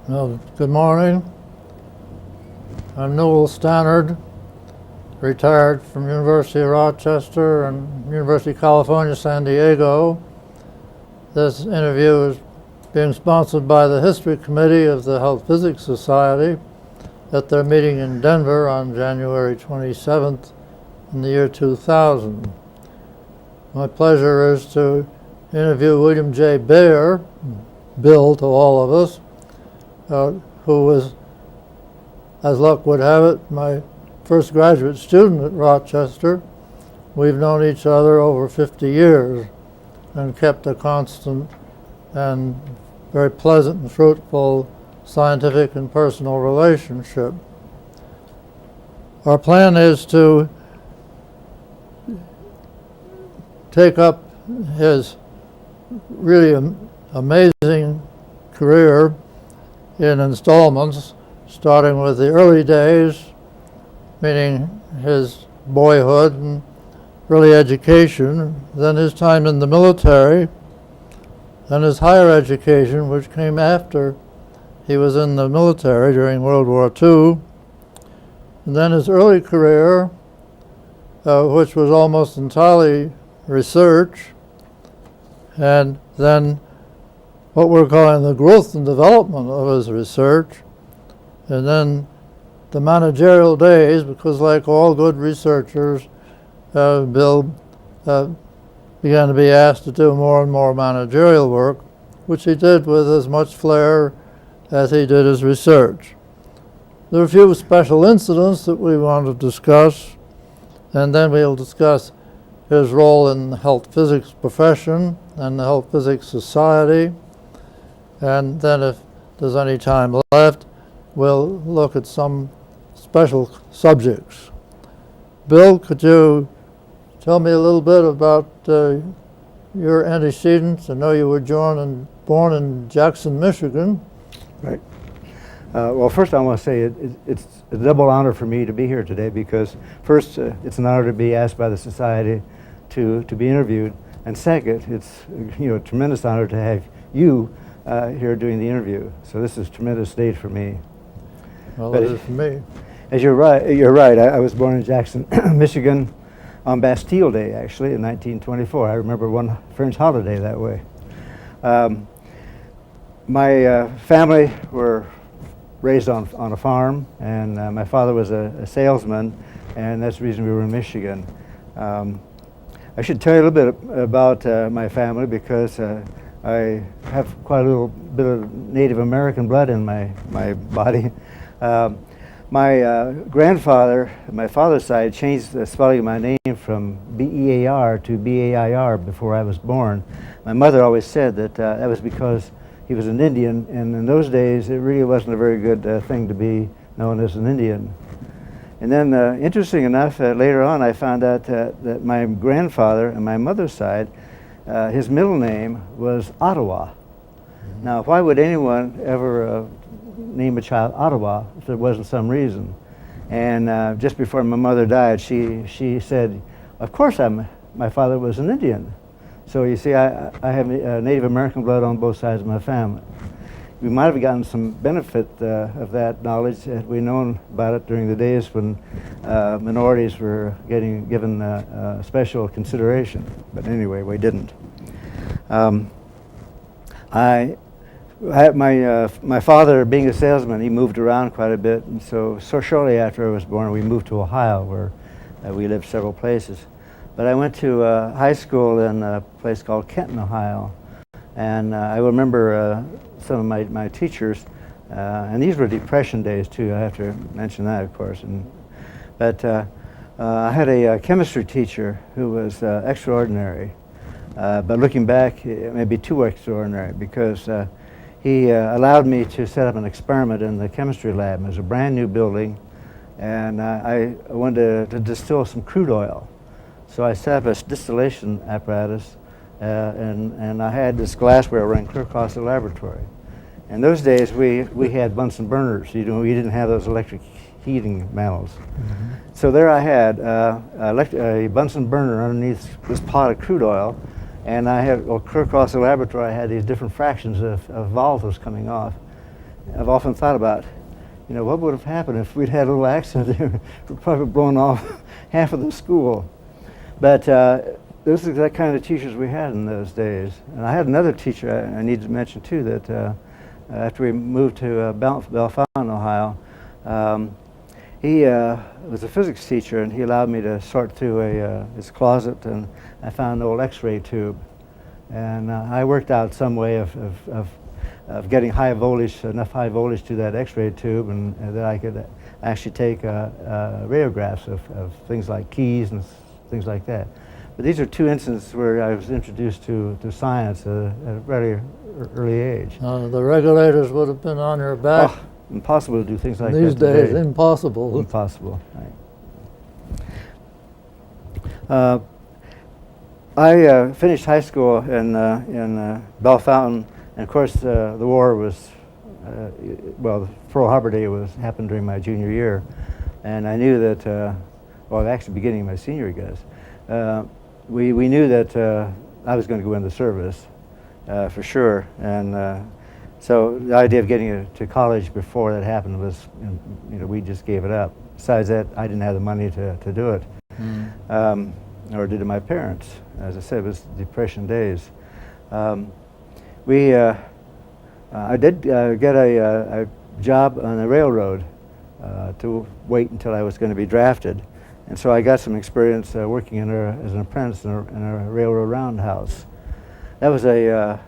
Well, good morning. I'm Newell Stannard, retired from University of Rochester and University of California, San Diego. This interview is being sponsored by the History Committee of the Health Physics Society at their meeting in Denver on January 27th in the year 2000. My pleasure is to interview William J. Bair, Bill to all of us, who was, as luck would have it, my first graduate student at Rochester. We've known each other over 50 years and kept a constant and very pleasant and fruitful scientific and personal relationship. Our plan is to take up his really amazing career in installments, starting with the early days, meaning his boyhood and early education, then his time in the military, then his higher education, which came after he was in the military during World War II, and then his early career, which was almost entirely research, and then what we're calling the growth and development of his research, and then the managerial days, because like all good researchers, Bill began to be asked to do more and more managerial work, which he did with as much flair as he did his research. There are a few special incidents that we want to discuss, and then we'll discuss his role in the health physics profession and the Health Physics Society. And then if there's any time left, we'll look at some special subjects. Bill, could you tell me a little bit about your antecedents? I know you were born in Jackson, Michigan. Right. Well, first I want to say it's a double honor for me to be here today because first, it's an honor to be asked by the Society to be interviewed, and second, it's a tremendous honor to have you here doing the interview. So this is a tremendous day for me. Well, it is for me. As you're right. I was born in Jackson, Michigan, on Bastille Day, actually, in 1924. I remember one French holiday that way. My family were raised on a farm, and my father was a salesman, and that's the reason we were in Michigan. I should tell you a little bit about my family because I have quite a little bit of Native American blood in my body. My grandfather, my father's side, changed the spelling of my name from B-E-A-R to B-A-I-R before I was born. My mother always said that that was because he was an Indian, and in those days it really wasn't a very good thing to be known as an Indian. And then, interesting enough, later on I found out that my grandfather on my mother's side, his middle name was Ottawa. Mm-hmm. Now, why would anyone ever name a child Ottawa if there wasn't some reason? And just before my mother died, she said, "Of course, my father was an Indian." So you see, I have Native American blood on both sides of my family. We might have gotten some benefit of that knowledge had we known about it during the days when minorities were getting given special consideration. But anyway, we didn't. My father, being a salesman, he moved around quite a bit, and so shortly after I was born, we moved to Ohio, where we lived several places. But I went to high school in a place called Kenton, Ohio, and I remember some of my teachers, and these were Depression days too. I have to mention that, of course. But I had a chemistry teacher who was extraordinary, but looking back, maybe too extraordinary, because he allowed me to set up an experiment in the chemistry lab. It was a brand new building, and I wanted to distill some crude oil. So I set up a distillation apparatus, and I had this glassware run clear across the laboratory. In those days, we had Bunsen burners. We didn't have those electric heating mantles. Mm-hmm. So there I had a Bunsen burner underneath this pot of crude oil, and I had, clear across the laboratory, I had these different fractions of volatiles coming off. I've often thought about, what would have happened if we'd had a little accident there? We'd probably blown off half of the school. But those are the kind of teachers we had in those days. And I had another teacher I need to mention too, that after we moved to Bellefontaine, Ohio, he was a physics teacher, and he allowed me to sort through his closet, and I found an old X-ray tube. And I worked out some way of getting high voltage, enough high voltage to that X-ray tube, and that I could actually take radiographs of things like keys and things like that. But these are two instances where I was introduced to science at a very early age. The regulators would have been on your back. Oh, impossible to do things like These that days, today. impossible. Impossible. Right. I finished high school in Bellefontaine, and of course the war was, the Pearl Harbor Day happened during my junior year, and I knew that, actually beginning my senior year, I guess, we knew that I was going to go into the service for sure, and so the idea of getting to college before that happened was, we just gave it up. Besides that, I didn't have the money to do it, nor did my parents. As I said, it was Depression days. I did get a job on the railroad to wait until I was going to be drafted. And so I got some experience working as an apprentice in a railroad roundhouse. That was a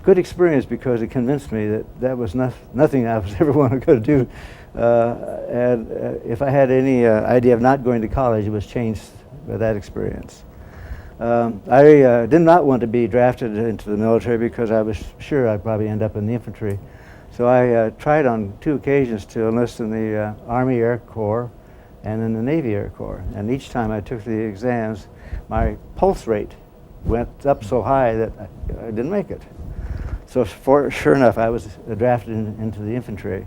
good experience because it convinced me that was nothing I was ever going to do. And if I had any idea of not going to college, it was changed by that experience. I did not want to be drafted into the military because I was sure I'd probably end up in the infantry. So I tried on 2 occasions to enlist in the Army Air Corps and in the Navy Air Corps. And each time I took the exams, my pulse rate went up so high that I didn't make it. So sure enough, I was drafted into the infantry.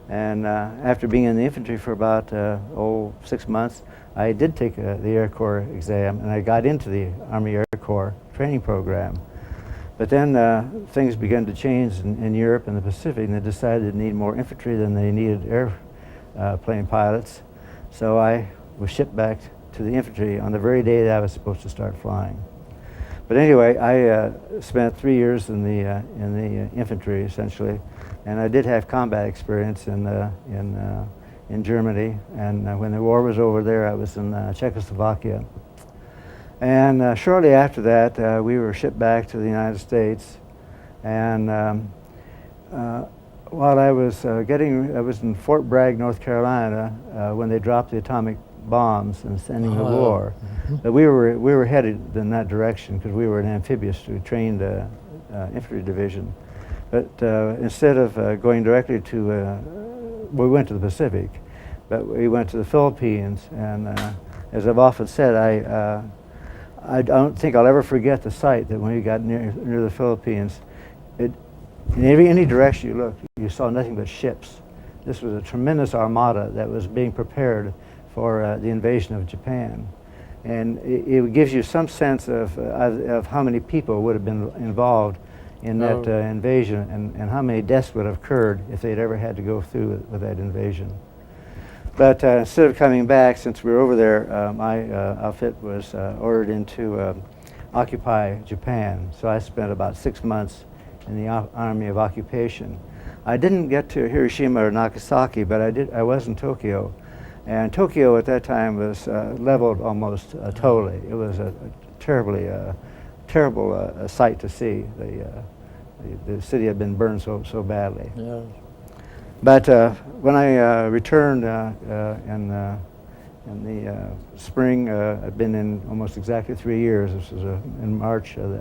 And after being in the infantry for about 6 months, I did take the Air Corps exam, and I got into the Army Air Corps training program. But then things began to change in Europe and the Pacific, and they decided to need more infantry than they needed airplane pilots. So I was shipped back to the infantry on the very day that I was supposed to start flying. But anyway, I spent 3 years in the infantry essentially, and I did have combat experience in Germany. And when the war was over there, I was in Czechoslovakia. And shortly after that, we were shipped back to the United States. And while I was I was in Fort Bragg, North Carolina, when they dropped the atomic bombs and ending the war. But we were headed in that direction because we were an amphibious trained infantry division. But instead of going directly to, we went to the Pacific, but we went to the Philippines. And as I've often said, I don't think I'll ever forget the sight that when we got near the Philippines, in any direction you looked, you saw nothing but ships. This was a tremendous armada that was being prepared for the invasion of Japan. And it gives you some sense of how many people would have been involved in that invasion, and how many deaths would have occurred if they'd ever had to go through with that invasion. But instead of coming back, since we were over there, my outfit was ordered into occupy Japan. So I spent about 6 months in the Army of Occupation. I didn't get to Hiroshima or Nagasaki, but I was in Tokyo. And Tokyo at that time was leveled almost totally. It was a terrible sight to see. The city had been burned so badly. Yeah. But when I returned in the spring, I'd been in almost exactly 3 years. This was in March of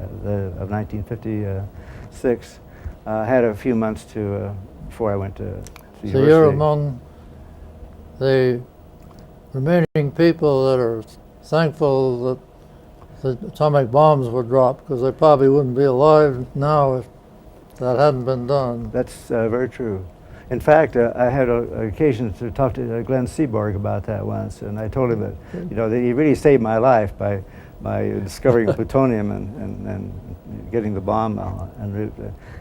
1956. I had a few months before I went to university. So you're among the remaining people that are thankful that the atomic bombs were dropped, because they probably wouldn't be alive now if that hadn't been done. That's very true. In fact, I had an occasion to talk to Glenn Seaborg about that once, and I told him that, that he really saved my life by by discovering plutonium and getting the bomb en route.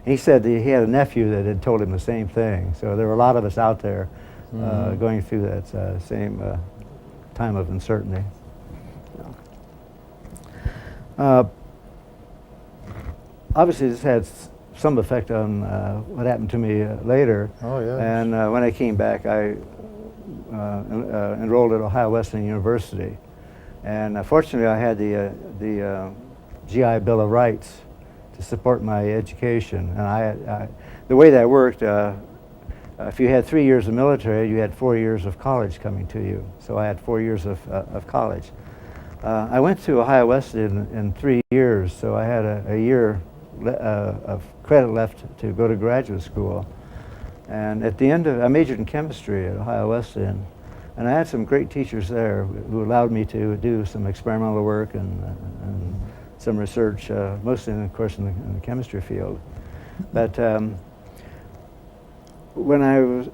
He said that he had a nephew that had told him the same thing. So there were a lot of us out there going through that same time of uncertainty. Obviously, this had some effect on what happened to me later. Oh, yeah. And when I came back, I enrolled at Ohio Wesleyan University. And fortunately, I had the GI Bill of Rights to support my education. And the way that worked, if you had 3 years of military, you had 4 years of college coming to you. So I had 4 years of college. I went to Ohio Wesleyan in 3 years, so I had a year of credit left to go to graduate school. And at the end of, I majored in chemistry at Ohio Wesleyan, and I had some great teachers there who allowed me to do some experimental work and some research, mostly, of course, in the chemistry field. But when I was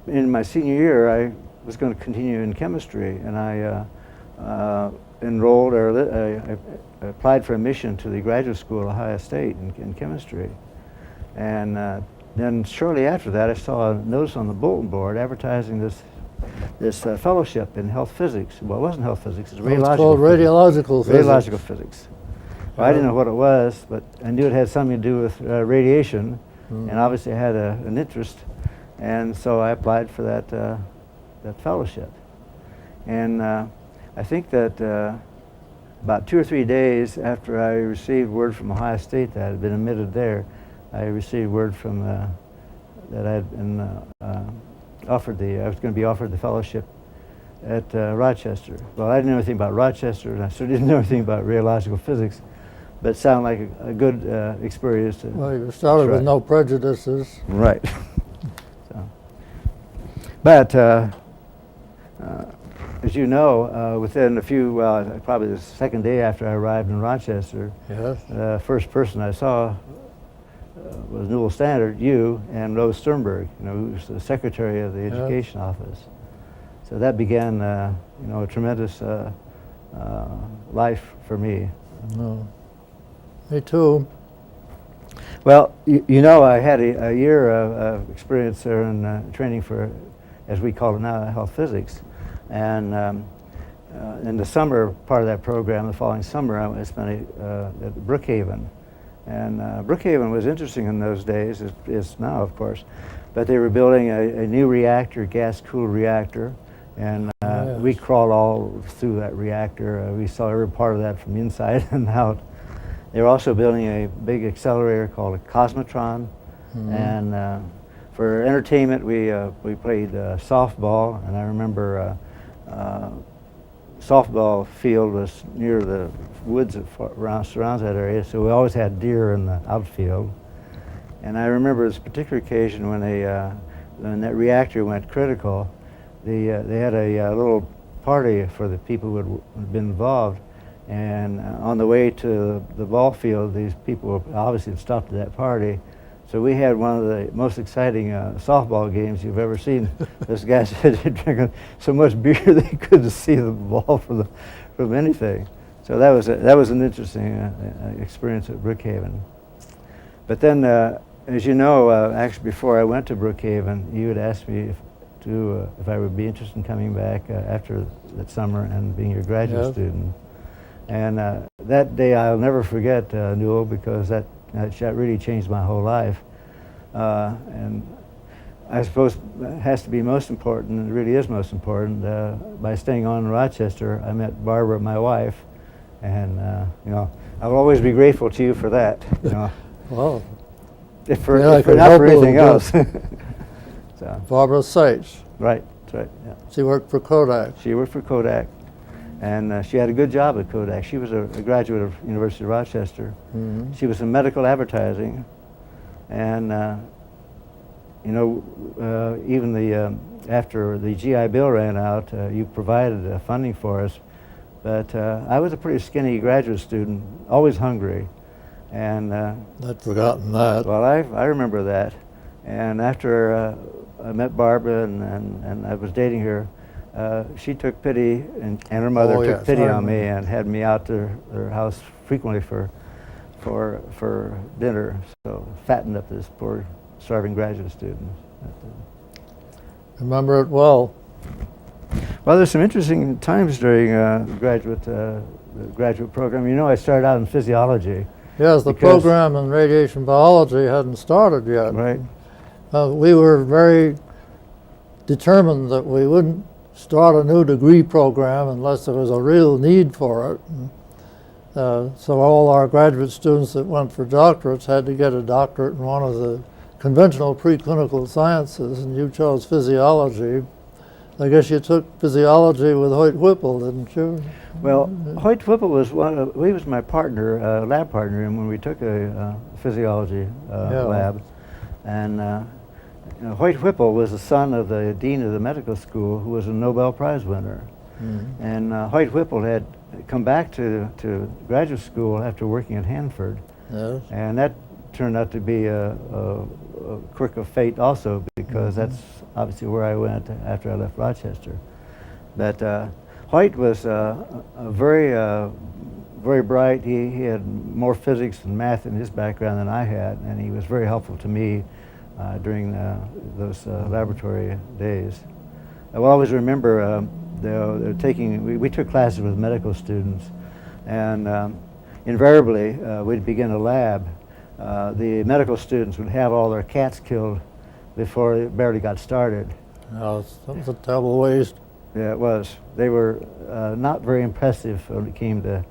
in my senior year, I was going to continue in chemistry, and I enrolled, or I applied for admission to the graduate school at Ohio State in chemistry. And then shortly after that, I saw a notice on the bulletin board advertising this fellowship in health physics. Well, it wasn't health physics, it was radiological. It's called radiological physics. Radiological physics. Well, I didn't know what it was, but I knew it had something to do with radiation, and obviously I had an interest, and so I applied for that fellowship. And I think that about 2 or 3 days after I received word from Ohio State that I had been admitted there, I received word from that I had been I was going to be offered the fellowship at Rochester. Well, I didn't know anything about Rochester, and I certainly didn't know anything about radiological physics, but it sounded like a good experience. Well, you started with no prejudices. Right. But as you know, within a few, probably the second day after I arrived in Rochester, Yes. the first person I saw was Newell Standard, you, and Rose Sternberg, who was the secretary of the education office. So that began, a tremendous life for me. No. Me too. Well, I had a year of experience there in training for, as we call it now, health physics. And in the summer part of that program, the following summer, I spent at Brookhaven. And Brookhaven was interesting in those days, is now, of course, but they were building a new reactor, gas-cooled reactor, and we crawled all through that reactor. We saw every part of that from inside and out. They were also building a big accelerator called a Cosmotron, and for entertainment, we played softball, and I remember softball field was near the woods that surrounds that area, so we always had deer in the outfield. And I remember this particular occasion when that reactor went critical, they had a little party for the people who had been involved, and on the way to the ball field, these people were obviously stopped at that party. So we had one of the most exciting softball games you've ever seen. Those guys had drinking so much beer they couldn't see the ball from anything. So that was an interesting experience at Brookhaven. But then, as you know, actually before I went to Brookhaven, you had asked me if I would be interested in coming back after that summer and being your graduate student. And that day I'll never forget, Newell, because that really changed my whole life. And I suppose it has to be most important, and it really is most important. By staying on in Rochester, I met Barbara, my wife, and I'll always be grateful to you for that. Well, if not for anything else. So. Barbara Seitz. Right, that's right. Yeah. She worked for Kodak. She worked for Kodak. And she had a good job at Kodak. She was a graduate of University of Rochester. Mm-hmm. She was in medical advertising, and even after the GI Bill ran out, you provided funding for us. But I was a pretty skinny graduate student, always hungry, and I'd forgotten that. Well, I remember that. And after I met Barbara and I was dating her, she took pity, and her mother Oh, took yes, pity I on me remember. and had me out to their house frequently for dinner. So fattened up this poor starving graduate student. Remember it well. Well, there's some interesting times during the graduate program. You know, I started out in physiology. Yes, the Because- program in radiation biology hadn't started yet. Right. We were very determined that we wouldn't start a new degree program unless there was a real need for it. So all our graduate students that went for doctorates had to get a doctorate in one of the conventional preclinical sciences, and you chose physiology. I guess you took physiology with Hoyt Whipple, didn't you? Well, Hoyt Whipple was he was my partner, lab partner, and when we took a physiology Yeah. lab, and you know, Hoyt Whipple was the son of the dean of the medical school, who was a Nobel Prize winner, and Hoyt Whipple had come back to graduate school after working at Hanford, Yes. and that turned out to be a quirk of fate also, because that's obviously where I went after I left Rochester. But Hoyt was very bright. He had more physics and math in his background than I had, and he was very helpful to me during those laboratory days. I will always remember we took classes with medical students, and invariably we'd begin a lab. The medical students would have all their cats killed before it barely got started. No, that was a terrible waste. Yeah, it was. They were not very impressive when it came to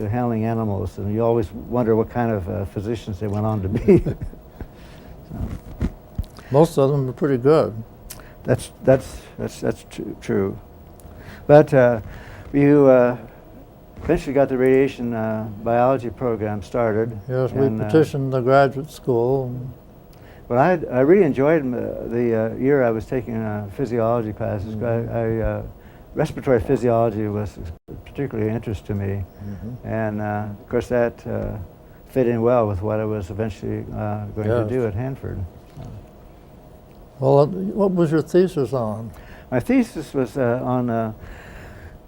handling animals, and you always wonder what kind of physicians they went on to be. Most of them were pretty good. That's true. But you eventually got the radiation biology program started. Yes, we and, petitioned the graduate school. But I really enjoyed the year I was taking physiology classes. Respiratory physiology was particularly of interest to me, and of course that fit in well with what I was eventually going to do at Hanford. Well, what was your thesis on? My thesis was on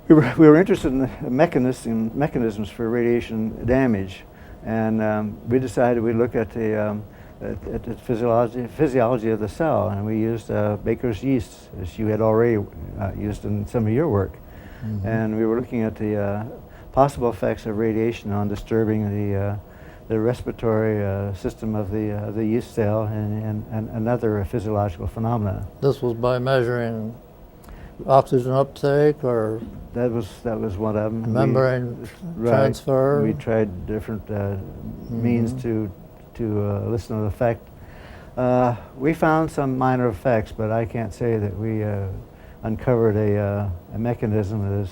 we were interested in the mechanisms for radiation damage, and we decided we'd look at the physiology of the cell, and we used Baker's yeast, as you had already used in some of your work. And we were looking at the possible effects of radiation on disturbing the respiratory system of the yeast cell and other physiological phenomena. This was by measuring oxygen uptake or That was one of them. membrane transfer. We tried different means to listen to the effect. We found some minor effects, but I can't say that we uncovered a mechanism that is,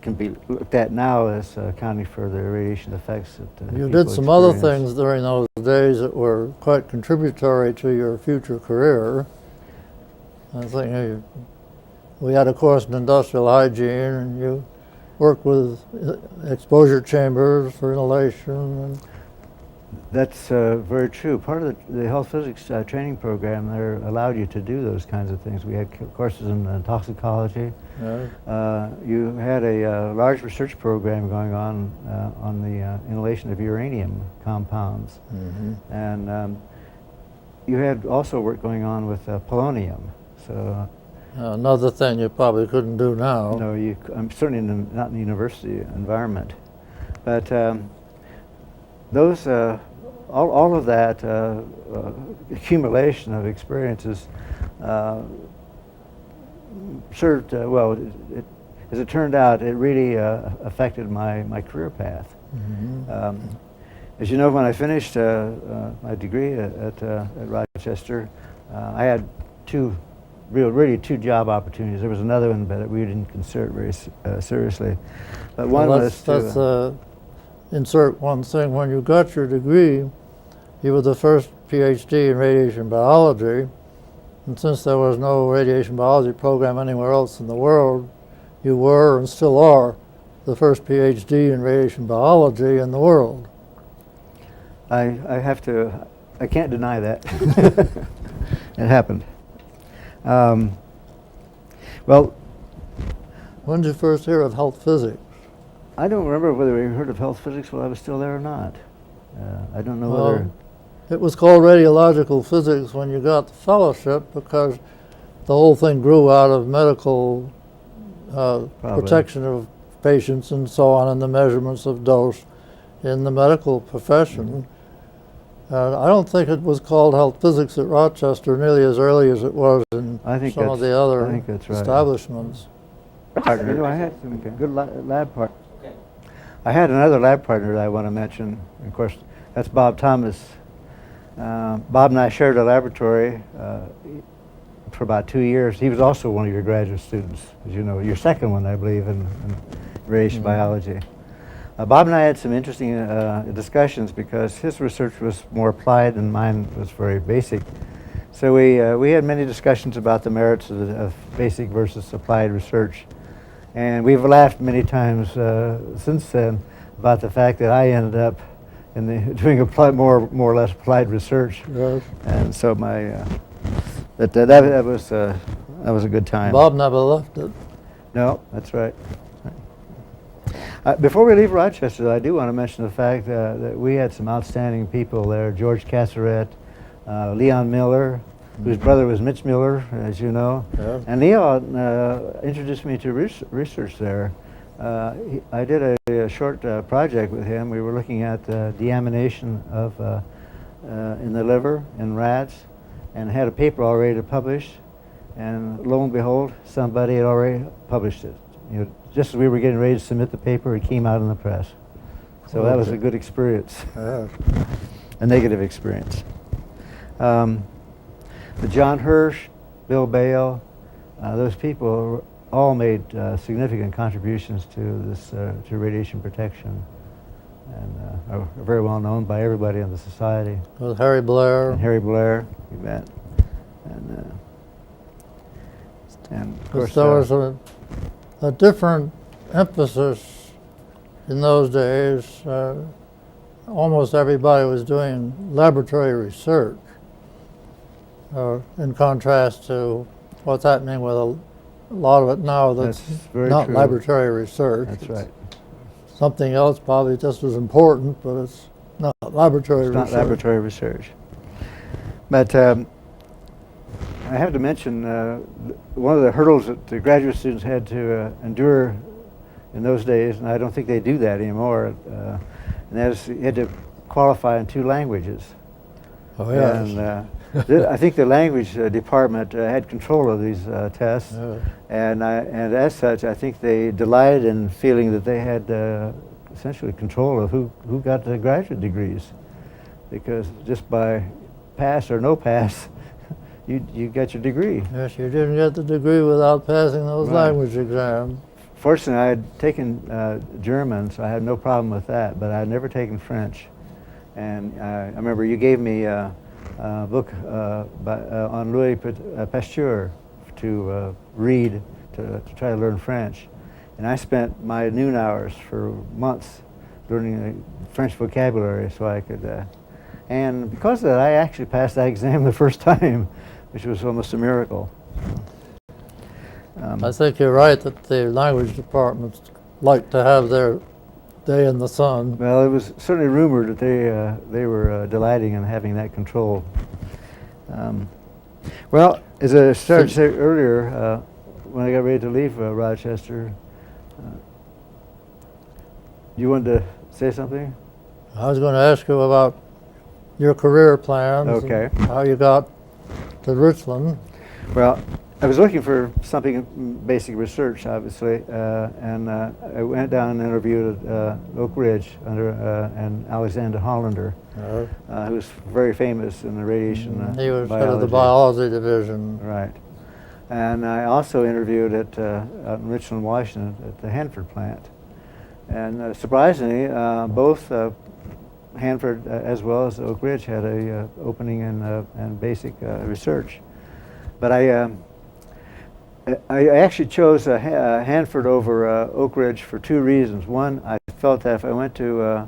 can be looked at now as accounting for the radiation effects that You people did some other experience. things during those days that were quite contributory to your future career. I think we had a course in industrial hygiene, and you worked with exposure chambers for inhalation. And That's very true. Part of the health physics training program there allowed you to do those kinds of things. We had courses in toxicology. You had a large research program going on the inhalation of uranium compounds. And you had also work going on with polonium. So another thing you probably couldn't do now. no, I'm certainly not in the university environment. But those, all of that accumulation of experiences served well. As it turned out, it really affected my career path. As you know, when I finished my degree at Rochester, I had really two job opportunities. There was another one, but we didn't consider it very seriously. But one was to let's insert one thing. When you got your degree, you were the first PhD in radiation biology, and since there was no radiation biology program anywhere else in the world, you were and still are the first PhD in radiation biology in the world. I can't deny that. It happened. Well, When did you first hear of health physics? I don't remember whether we heard of health physics while I was still there or not. I don't know Well, whether... it was called radiological physics when you got the fellowship because the whole thing grew out of medical protection of patients and so on, and the measurements of dose in the medical profession. I don't think it was called health physics at Rochester nearly as early as it was in some of the other establishments. Partner. You know, I had some good lab partners. I had another lab partner that I want to mention. Of course, that's Bob Thomas. Bob and I shared a laboratory for about 2 years. He was also one of your graduate students, as you know, your second one, I believe, in radiation biology. Bob and I had some interesting discussions because his research was more applied and mine was very basic. So we had many discussions about the merits of basic versus applied research. And we've laughed many times since then about the fact that I ended up doing more or less applied research. Yes. And so that was a good time. Bob never left it. No, that's right. Before we leave Rochester, I do want to mention the fact that we had some outstanding people there. George Casseret, Leon Miller, whose brother was Mitch Miller, as you know. Yeah. And Leon introduced me to research there. I did a short project with him. We were looking at deamination of in the liver in rats, and had a paper already to publish. And lo and behold, somebody had already published it. You know, just as we were getting ready to submit the paper, it came out in the press. So that was a good experience, a negative experience. But John Hirsch, Bill Bair, those people all made significant contributions to this to radiation protection, and are very well known by everybody in the society. With Harry Blair. And Harry Blair, you bet. And of course, there was a different emphasis in those days. Almost everybody was doing laboratory research, in contrast to what's happening with a lot of it now that's not true. Laboratory research. That's right. Something else probably just as important, but it's not laboratory research. It's not laboratory research. But I have to mention one of the hurdles that the graduate students had to endure in those days, and I don't think they do that anymore, and that is you had to qualify in 2 languages. Oh, yes. And I think the language department had control of these tests, and as such, I think they delighted in feeling that they had essentially control of who got the graduate degrees, because just by pass or no pass, you got your degree. Yes, you didn't get the degree without passing those language exams. Fortunately, I had taken German, so I had no problem with that, but I had never taken French. And I remember you gave me a book on Louis Pasteur to read to try to learn French. And I spent my noon hours for months learning the French vocabulary so I could, and because of that, I actually passed that exam the first time, which was almost a miracle. I think you're right that the language departments like to have their day in the sun. Well, it was certainly rumored that they were delighting in having that control. Well, as I started to say earlier, when I got ready to leave Rochester, you wanted to say something? I was going to ask you about your career plans. Okay. And how you got to Richland. Well, I was looking for something basic research, obviously, and I went down and interviewed at Oak Ridge under and Alexander Hollander, who was very famous in the radiation He was biology. head of the biology division. Right. And I also interviewed out in Richland, Washington, at the Hanford plant. And surprisingly, both Hanford as well as Oak Ridge had a opening in basic research. But I actually chose Hanford over Oak Ridge for 2 reasons. One, I felt that if I went to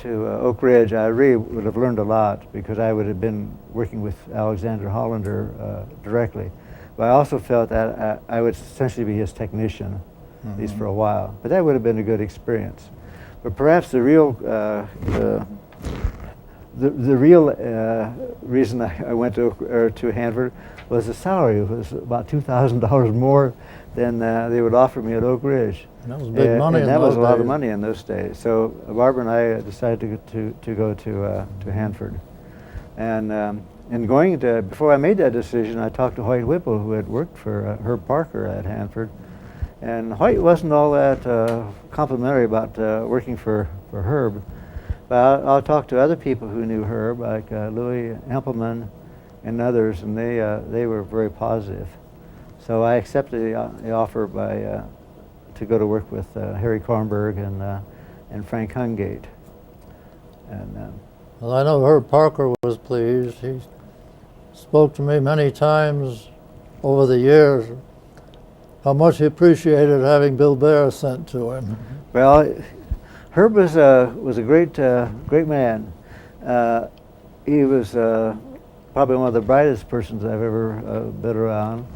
Oak Ridge, I really would have learned a lot because I would have been working with Alexander Hollander directly. But I also felt that I would essentially be his technician, at least for a while. But that would have been a good experience. But perhaps the real reason I went to Hanford was the salary. It was about $2,000 more than they would offer me at Oak Ridge. And that was big money in that those was a lot of days. money in those days. So Barbara and I decided to go to Hanford. And going to, before I made that decision, I talked to Hoyt Whipple, who had worked for Herb Parker at Hanford. And Hoyt wasn't all that complimentary about working for Herb. But I'll talk to other people who knew Herb, like Louis Empelman and others, and they were very positive. So I accepted the offer to go to work with Harry Kornberg and Frank Hungate. And Well, I know Herb Parker was pleased. He spoke to me many times over the years how much he appreciated having Bill Bair sent to him. well, Herb was a great man. He was probably one of the brightest persons I've ever been around,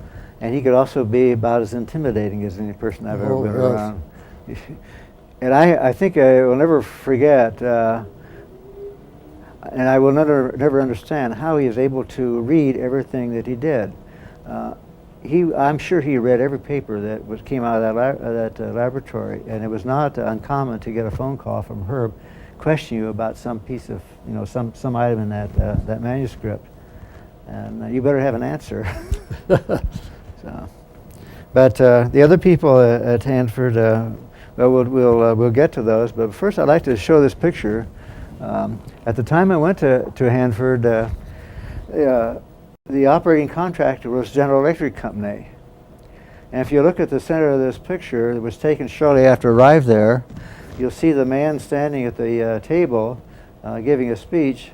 and he could also be about as intimidating as any person I've ever been around. And I think I will never forget, and I will never understand how he was able to read everything that he did. I'm sure he read every paper that came out of that laboratory, and it was not uncommon to get a phone call from Herb questioning you about some piece of, some item in that manuscript, and you better have an answer. So, but the other people at Hanford, we'll get to those. But first, I'd like to show this picture. At the time I went to Hanford, the operating contractor was General Electric Company. And if you look at the center of this picture, it was taken shortly after I arrived there, you'll see the man standing at the table giving a speech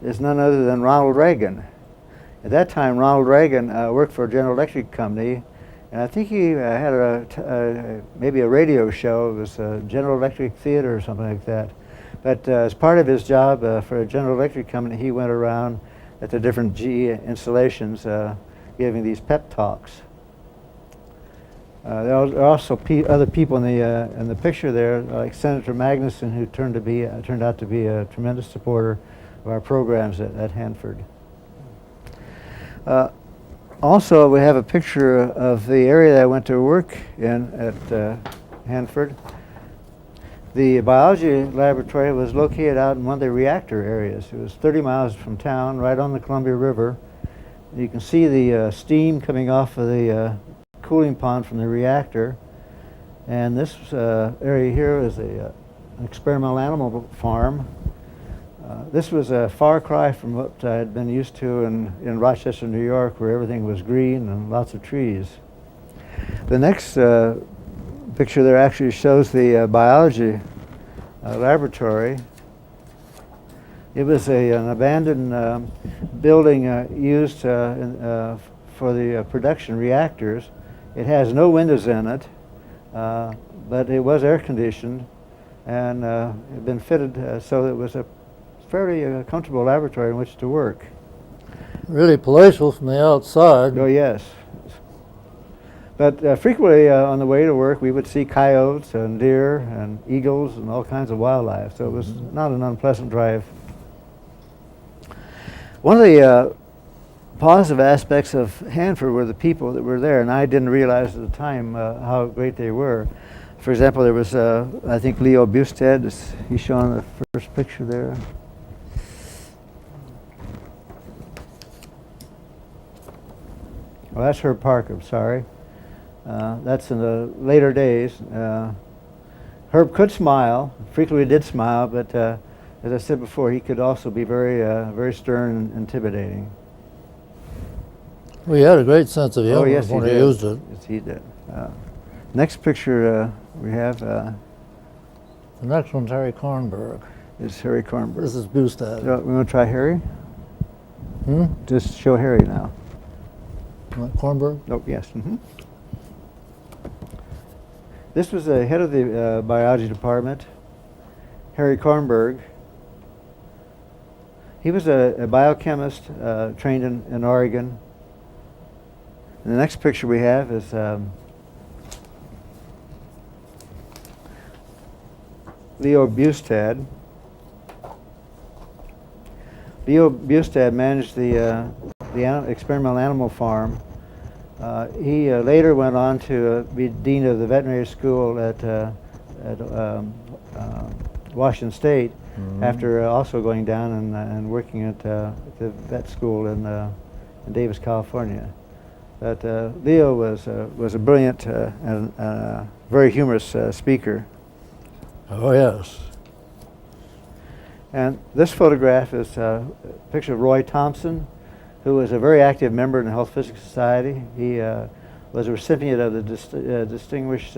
is none other than Ronald Reagan. At that time, Ronald Reagan worked for General Electric Company, and I think he had maybe a radio show. It was General Electric Theater or something like that. But as part of his job for General Electric Company, he went around at the different GE installations giving these pep talks. There are also other people in the picture there, like Senator Magnuson, who turned out to be a tremendous supporter of our programs at Hanford. Also, we have a picture of the area that I went to work in at Hanford. The biology laboratory was located out in one of the reactor areas. It was 30 miles from town, right on the Columbia River. You can see the steam coming off of the cooling pond from the reactor. And this area here is an experimental animal farm. This was a far cry from what I had been used to in Rochester, New York, where everything was green and lots of trees. The next picture there actually shows the biology laboratory. It was an abandoned building used for the production reactors. It has no windows in it, but it was air conditioned and had been fitted so it was a fairly comfortable laboratory in which to work. Really palatial from the outside. Oh yes. But frequently on the way to work we would see coyotes and deer and eagles and all kinds of wildlife, so it was not an unpleasant drive. One of the positive aspects of Hanford were the people that were there, and I didn't realize at the time how great they were. For example, there was I think Leo Beustad, he's shown in the first picture there. Well, that's Herb Parker, sorry. That's in the later days. Herb could smile, frequently did smile, but as I said before, he could also be very stern and intimidating. Well, he had a great sense of humor yes, when he he did. used it. Yes, he did. Next picture we have The next one's Harry Kornberg. is Harry Kornberg. This is Beustad. We want to try Harry? Just show Harry now. Kornberg? Oh, yes. This was the head of the biology department, Harry Kornberg. He was a biochemist trained in Oregon. And the next picture we have is Leo Beustad. Leo Beustad managed the experimental animal farm. He later went on to be dean of the veterinary school at Washington State, after also going down and working at the vet school in Davis, California. But Leo was a brilliant and very humorous speaker. Oh, yes. And this photograph is a picture of Roy Thompson, who was a very active member in the Health Physics Society. He was a recipient of the Distinguished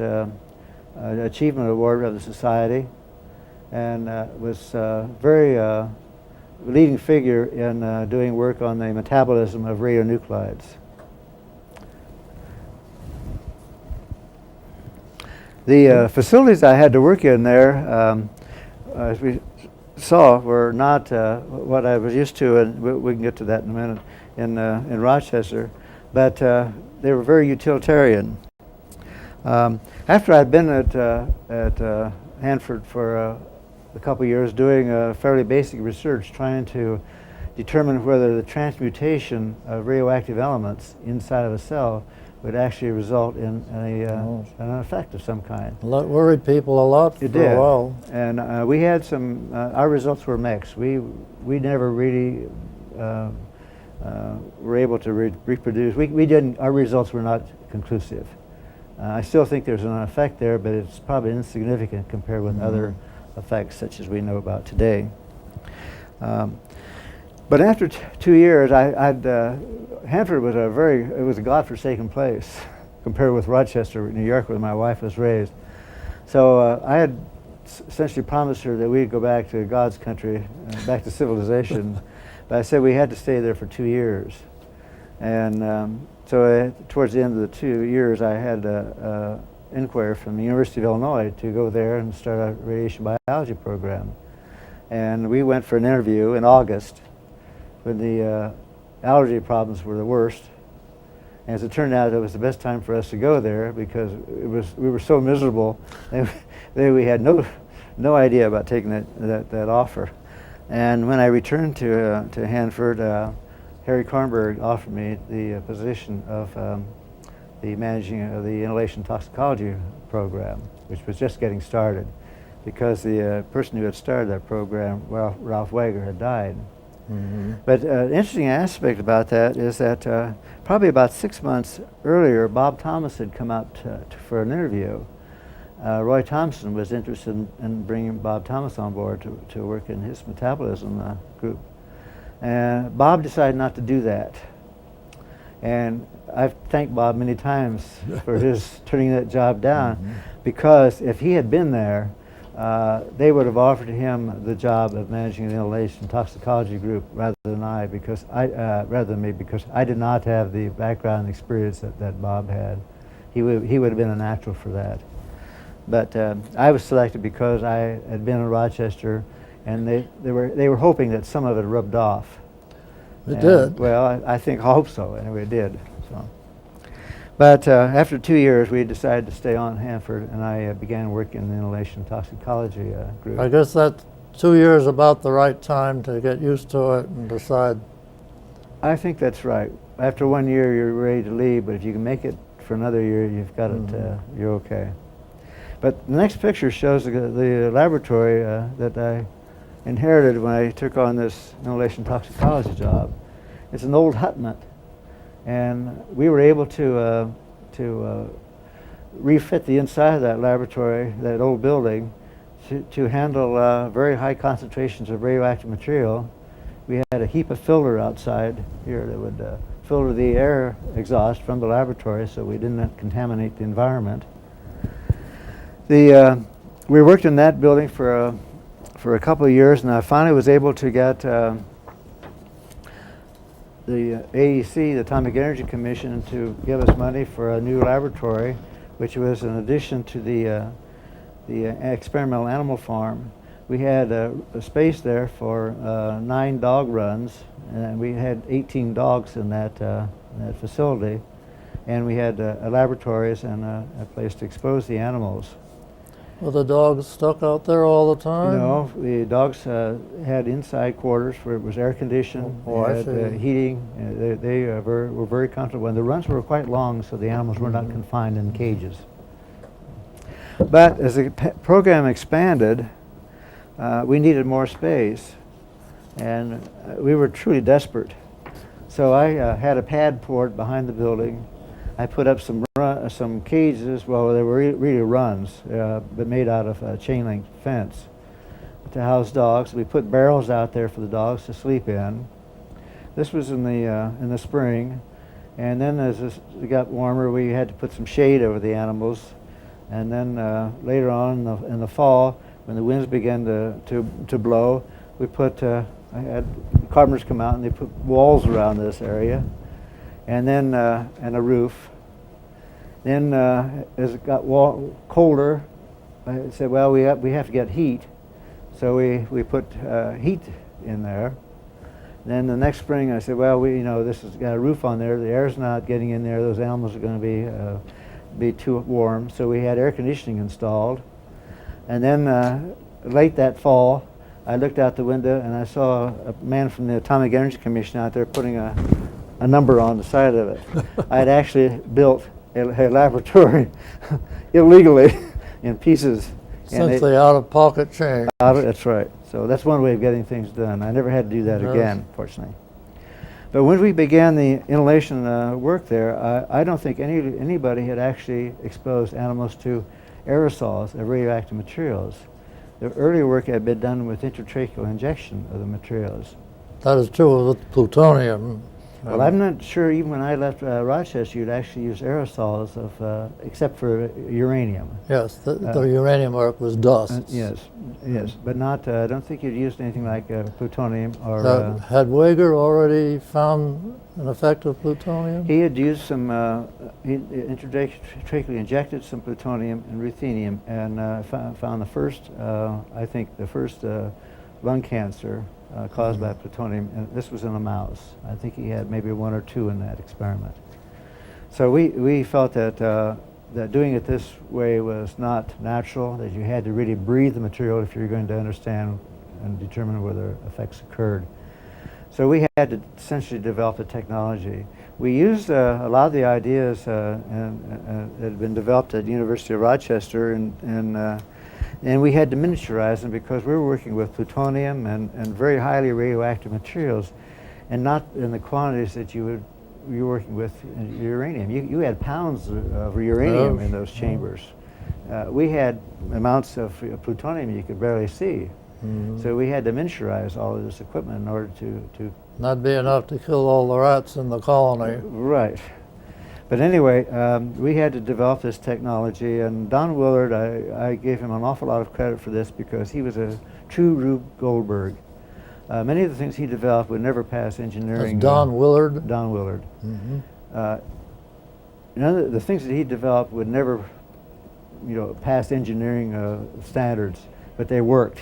Achievement Award of the Society, and was very leading figure in doing work on the metabolism of radionuclides. The facilities I had to work in there, as we saw, were not what I was used to, and we can get to that in a minute, in Rochester, but they were very utilitarian. After I'd been at Hanford for a couple years doing fairly basic research, trying to determine whether the transmutation of radioactive elements inside of a cell would actually result in an effect of some kind. Worried people a lot for a while. And we had some, our results were mixed. We never really were able to reproduce. Our results were not conclusive. I still think there's an effect there, but it's probably insignificant compared with other effects such as we know about today. But after 2 years, Hanford was it was a godforsaken place compared with Rochester, New York, where my wife was raised. So I had essentially promised her that we'd go back to God's country, back to civilization. But I said we had to stay there for 2 years. And so towards the end of the 2 years, I had an inquiry from the University of Illinois to go there and start a radiation biology program. And we went for an interview in August when the allergy problems were the worst. And as it turned out, it was the best time for us to go there because we were so miserable that we had no idea about taking that offer. And when I returned to Hanford, Harry Kornberg offered me the position of the managing of the inhalation toxicology program, which was just getting started because the person who had started that program, Ralph Wager, had died. But an interesting aspect about that is that probably about 6 months earlier, Bob Thomas had come out for an interview. Roy Thompson was interested in bringing Bob Thomas on board to work in his metabolism group. And Bob decided not to do that. And I've thanked Bob many times for his turning that job down, because if he had been there, they would have offered him the job of managing the inhalation toxicology group rather than me, because I did not have the background experience that Bob had. He would have been a natural for that. But I was selected because I had been in Rochester, and they were hoping that some of it rubbed off. It did. Well, I hope so. Anyway, it did. So. But after 2 years, we decided to stay on Hanford, and I began working in the inhalation toxicology group. I guess that 2 years about the right time to get used to it and decide. I think that's right. After 1 year, you're ready to leave, but if you can make it for another year, you've got it. You're okay. But the next picture shows the laboratory that I inherited when I took on this inhalation toxicology job. It's an old hutment. And we were able to refit the inside of that laboratory, that old building, to handle very high concentrations of radioactive material. We had a HEPA filter outside here that would filter the air exhaust from the laboratory so we didn't contaminate the environment. We worked in that building for a couple of years, and I finally was able to get the AEC, the Atomic Energy Commission, to give us money for a new laboratory, which was in addition to the experimental animal farm. We had a space there for 9 dog runs, and we had 18 dogs in that facility. and we had laboratories and a place to expose the animals. Were the dogs stuck out there all the time? No, the dogs had inside quarters where it was air conditioned. Oh, I had see. heating. They were very comfortable, and the runs were quite long, so the animals were not confined in cages. But as the program expanded, we needed more space, and we were truly desperate. So I had a pad poured behind the building. I put up some cages. Well, they were really runs, but made out of chain link fence to house dogs. We put barrels out there for the dogs to sleep in. This was in the spring, and then as it got warmer, we had to put some shade over the animals. And then later on in the fall, when the winds began to blow, we put I had carpenters come out and they put walls around this area, and then and a roof. Then as it got colder, I said, well, we have to get heat, so we put heat in there. Then the next spring, I said, well, this has got a roof on there. The air's not getting in there. Those animals are going to be too warm. So we had air conditioning installed. And then late that fall, I looked out the window and I saw a man from the Atomic Energy Commission out there putting a number on the side of it. I had actually built a laboratory illegally in pieces. Simply out-of-pocket change. That's right. So that's one way of getting things done. I never had to do that again, fortunately. But when we began the inhalation work there, I don't think anybody had actually exposed animals to aerosols of radioactive materials. The earlier work had been done with intratracheal injection of the materials. That is true with plutonium. Well, I'm not sure even when I left Rochester you'd actually use aerosols of, except for uranium. Yes, the uranium work was dust. Yes, but not. I don't think you'd used anything like plutonium or. Had Wager already found an effect of plutonium? He had used some. He intratracheally injected some plutonium and ruthenium, and found the first. I think the first lung cancer caused by plutonium, and this was in a mouse. I think he had maybe 1 or 2 in that experiment. So we felt that that doing it this way was not natural, that you had to really breathe the material if you're going to understand and determine whether effects occurred. So we had to essentially develop the technology. We used a lot of the ideas that had been developed at the University of Rochester, and we had to miniaturize them because we were working with plutonium and very highly radioactive materials, and not in the quantities that you were working with in uranium. You had pounds of uranium in those chambers. We had amounts of plutonium you could barely see. So we had to miniaturize all of this equipment in order to Not be enough to kill all the rats in the colony. Right. But anyway, we had to develop this technology, and Don Willard, I gave him an awful lot of credit for this because he was a true Rube Goldberg. Many of the things he developed would never pass engineering. That's Don Willard? Don Willard. The things that he developed would never, pass engineering standards, but they worked.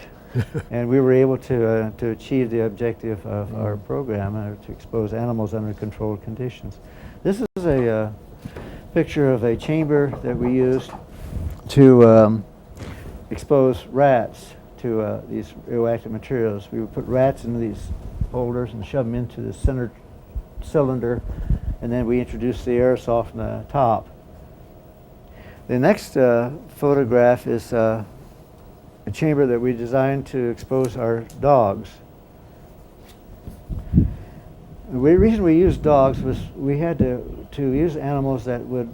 And we were able to achieve the objective of our program, to expose animals under controlled conditions. This is a picture of a chamber that we used to expose rats to these radioactive materials. We would put rats into these holders and shove them into the center cylinder, and then we introduced the aerosol from the top. The next photograph is a chamber that we designed to expose our dogs. The reason we used dogs was we had to use animals that would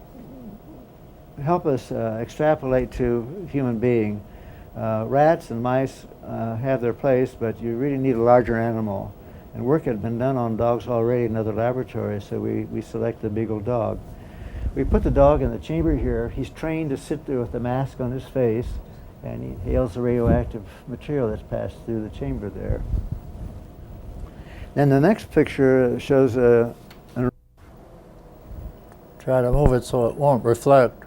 help us extrapolate to human being. Rats and mice have their place, but you really need a larger animal. And work had been done on dogs already in other laboratories, so we selected a big old dog. We put the dog in the chamber here. He's trained to sit there with the mask on his face, and he inhales the radioactive material that's passed through the chamber there. Then the next picture shows Try to move it so it won't reflect.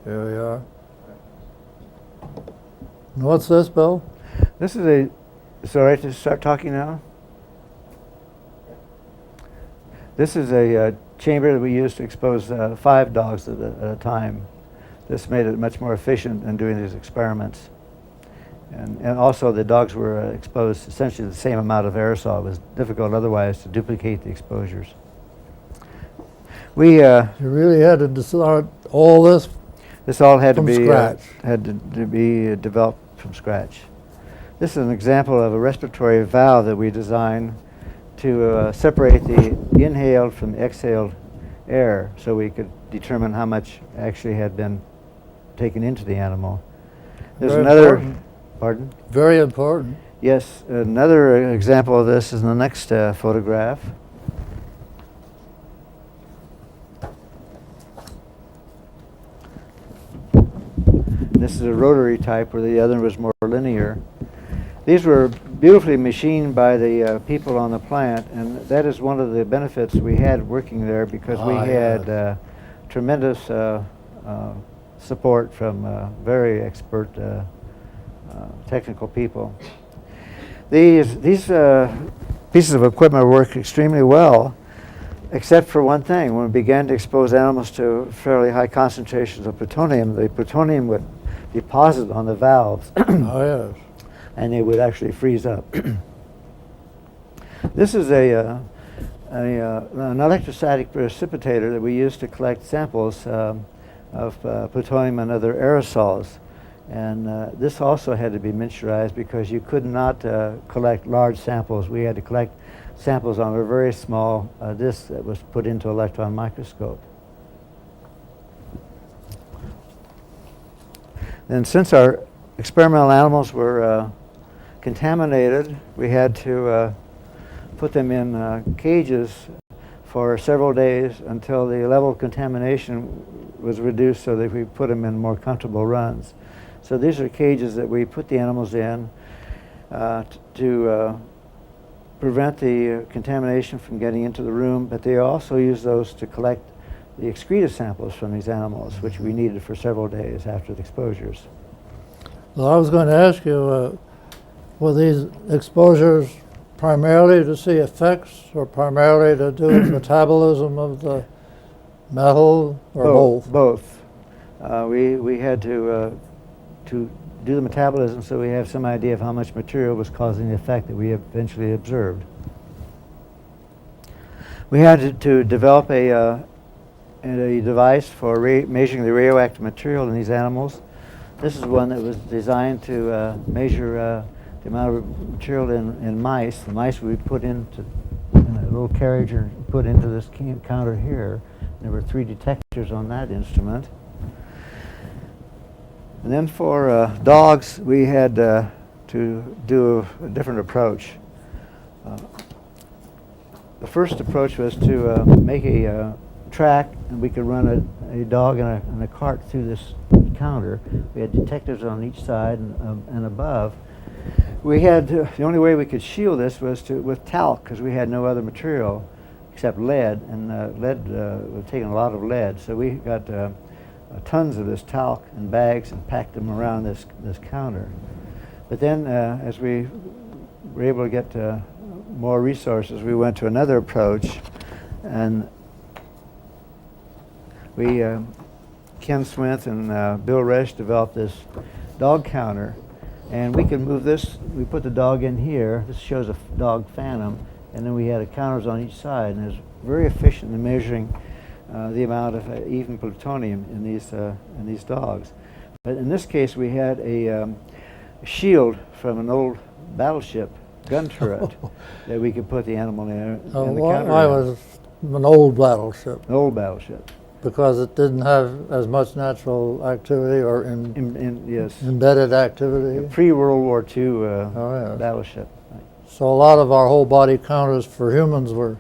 Here we are. And what's this, Bill? This is a. So I have to start talking now? This is a chamber that we used to expose 5 dogs at a time. This made it much more efficient in doing these experiments. And also the dogs were exposed essentially the same amount of aerosol. It was difficult otherwise to duplicate the exposures. We You really had to start all this this all had from to be scratch. to be developed from scratch. This is an example of a respiratory valve that we designed to separate the inhaled from the exhaled air, so we could determine how much actually had been taken into the animal. There's Very another. important. Pardon? Very important. Yes, another example of this is in the next photograph. This is a rotary type where the other was more linear. These were beautifully machined by the people on the plant, and that is one of the benefits we had working there, because we had tremendous support from very expert technical people. These pieces of equipment work extremely well, except for one thing. When we began to expose animals to fairly high concentrations of plutonium, the plutonium would deposit on the valves. Oh, yes. And they would actually freeze up. This is an electrostatic precipitator that we use to collect samples of plutonium and other aerosols. And this also had to be miniaturized because you could not collect large samples. We had to collect samples on a very small disc that was put into an electron microscope. And since our experimental animals were contaminated, we had to put them in cages for several days until the level of contamination was reduced, so that we put them in more comfortable runs. So these are cages that we put the animals in to prevent the contamination from getting into the room, but they also use those to collect the excreta samples from these animals, which we needed for several days after the exposures. Well, I was going to ask you, were these exposures primarily to see effects, or primarily to do metabolism of the metal, or both? Both. We had to do the metabolism so we have some idea of how much material was causing the effect that we eventually observed. We had to develop a device for measuring the radioactive material in these animals. This is one that was designed to measure the amount of material in mice. The mice we put in a little carriage and put into this counter here. There were 3 detectors on that instrument. And then for dogs, we had to do a different approach. The first approach was to make a track, and we could run a dog in a cart through this counter. We had detectors on each side and above. We had the only way we could shield this was with talc, because we had no other material except lead, and lead was taking a lot of lead. So we got tons of this talc in bags and packed them around this counter. But then as we were able to get more resources, we went to another approach, and we Ken Smith and Bill Resch developed this dog counter, and we could move this. We put the dog in here. This shows a dog phantom, and then we had counters on each side, and it was very efficient in measuring the amount of even plutonium in these dogs. But in this case, we had a shield from an old battleship gun turret that we could put the animal in the counter. Why was an old battleship? An old battleship. Because it didn't have as much natural activity, or Yes. embedded activity? Pre-World War II battleship. So a lot of our whole body counters for humans were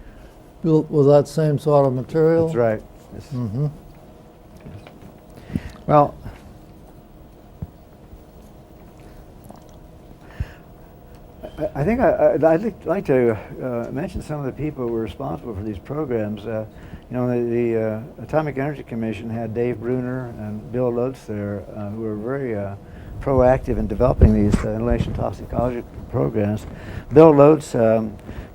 built with that same sort of material? That's right. Yes. Mm-hmm. Yes. Well, I think I'd like to mention some of the people who were responsible for these programs. The Atomic Energy Commission had Dave Bruner and Bill Lutz there, who were very proactive in developing these inhalation toxicology programs. Bill Lotz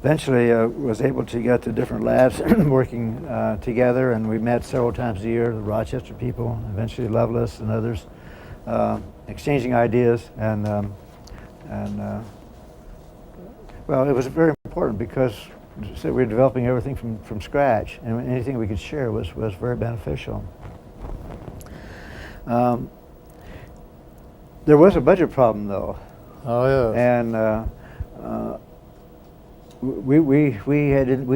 eventually was able to get to different labs working together, and we met several times a year, the Rochester people, eventually Lovelace and others, exchanging ideas, and well, it was very important because we were developing everything from scratch, and anything we could share was very beneficial. There was a budget problem, though. Oh, yeah. And we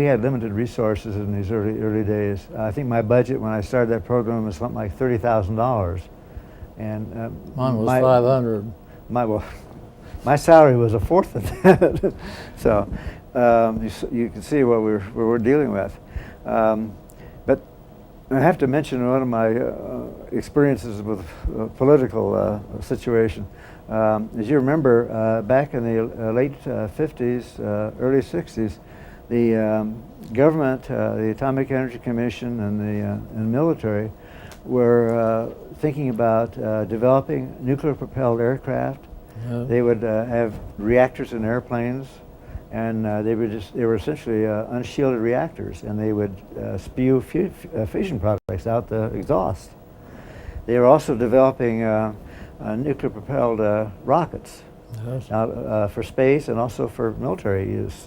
had limited resources in these early days. I think my budget when I started that program was something like $30,000, and mine was 500. My salary was a fourth of that. So you can see what we're dealing with. But I have to mention one of my experiences with a political situation. As you remember, back in the late 50s, early 60s, the government, the Atomic Energy Commission, and the military were thinking about developing nuclear-propelled aircraft. Yeah. They would have reactors in airplanes, and they were essentially unshielded reactors, and they would spew fission products out the exhaust. They were also developing nuclear-propelled rockets, Yes. for space and also for military use.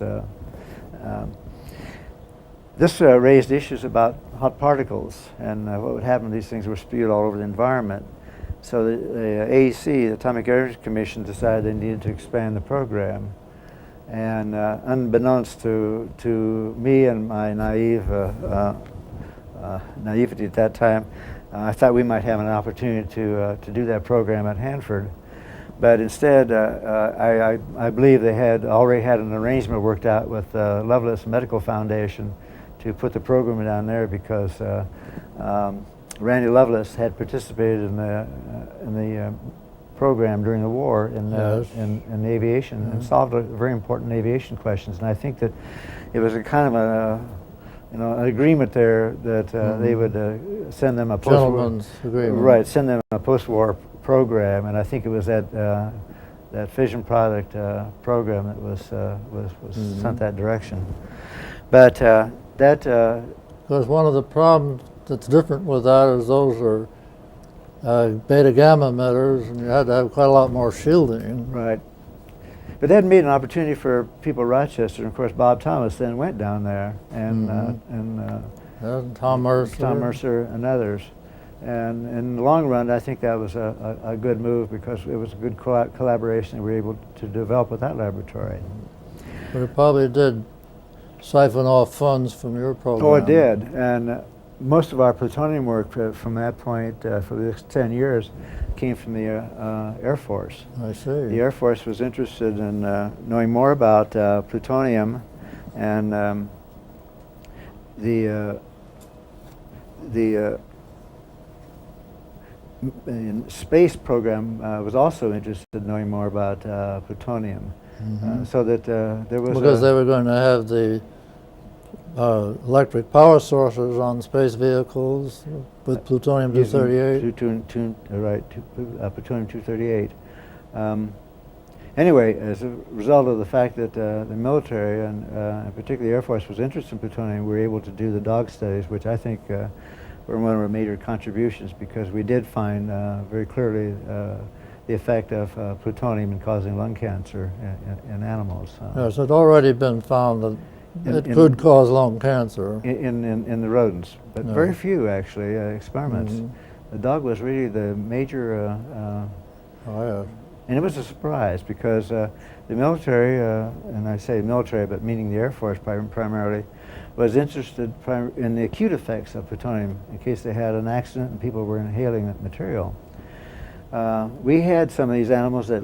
This raised issues about hot particles and what would happen if these things were spewed all over the environment. So the AEC, the Atomic Energy Commission, decided they needed to expand the program. And unbeknownst to me and my naivety at that time, I thought we might have an opportunity to do that program at Hanford. But instead, I believe they had already had an arrangement worked out with Lovelace Medical Foundation to put the program down there because Randy Lovelace had participated in the program during the war in in aviation and solved very important aviation questions. And I think that it was a kind of an agreement there that they would send them a Gentleman's agreement. Right, send them a post-war program, and I think it was that fission product program that was sent that direction. But Because one of the problems that's different with that is those are beta gamma emitters, and you had to have quite a lot more shielding. right. But that made an opportunity for people in Rochester, and of course Bob Thomas then went down there, and Tom Mercer. And others. And in the long run, I think that was a good move because it was a good collaboration that we were able to develop with that laboratory. But it probably did siphon off funds from your program. Oh, it did. And most of our plutonium work from that point for the next 10 years came from the Air Force. I see. The Air Force was interested in knowing more about plutonium, and the space program was also interested in knowing more about plutonium, so that there was because they were going to have the electric power sources on space vehicles with plutonium-238. Plutonium-238. Anyway, as a result of the fact that the military and particularly the Air Force was interested in plutonium, we were able to do the dog studies, which I think were one of our major contributions because we did find very clearly the effect of plutonium in causing lung cancer in animals. Yes, it had already been found that it could cause lung cancer. In the rodents, but very few actually experiments. The dog was really the major, and it was a surprise because the military, and I say military, but meaning the Air Force primarily, was interested in the acute effects of plutonium in case they had an accident and people were inhaling that material. We had some of these animals that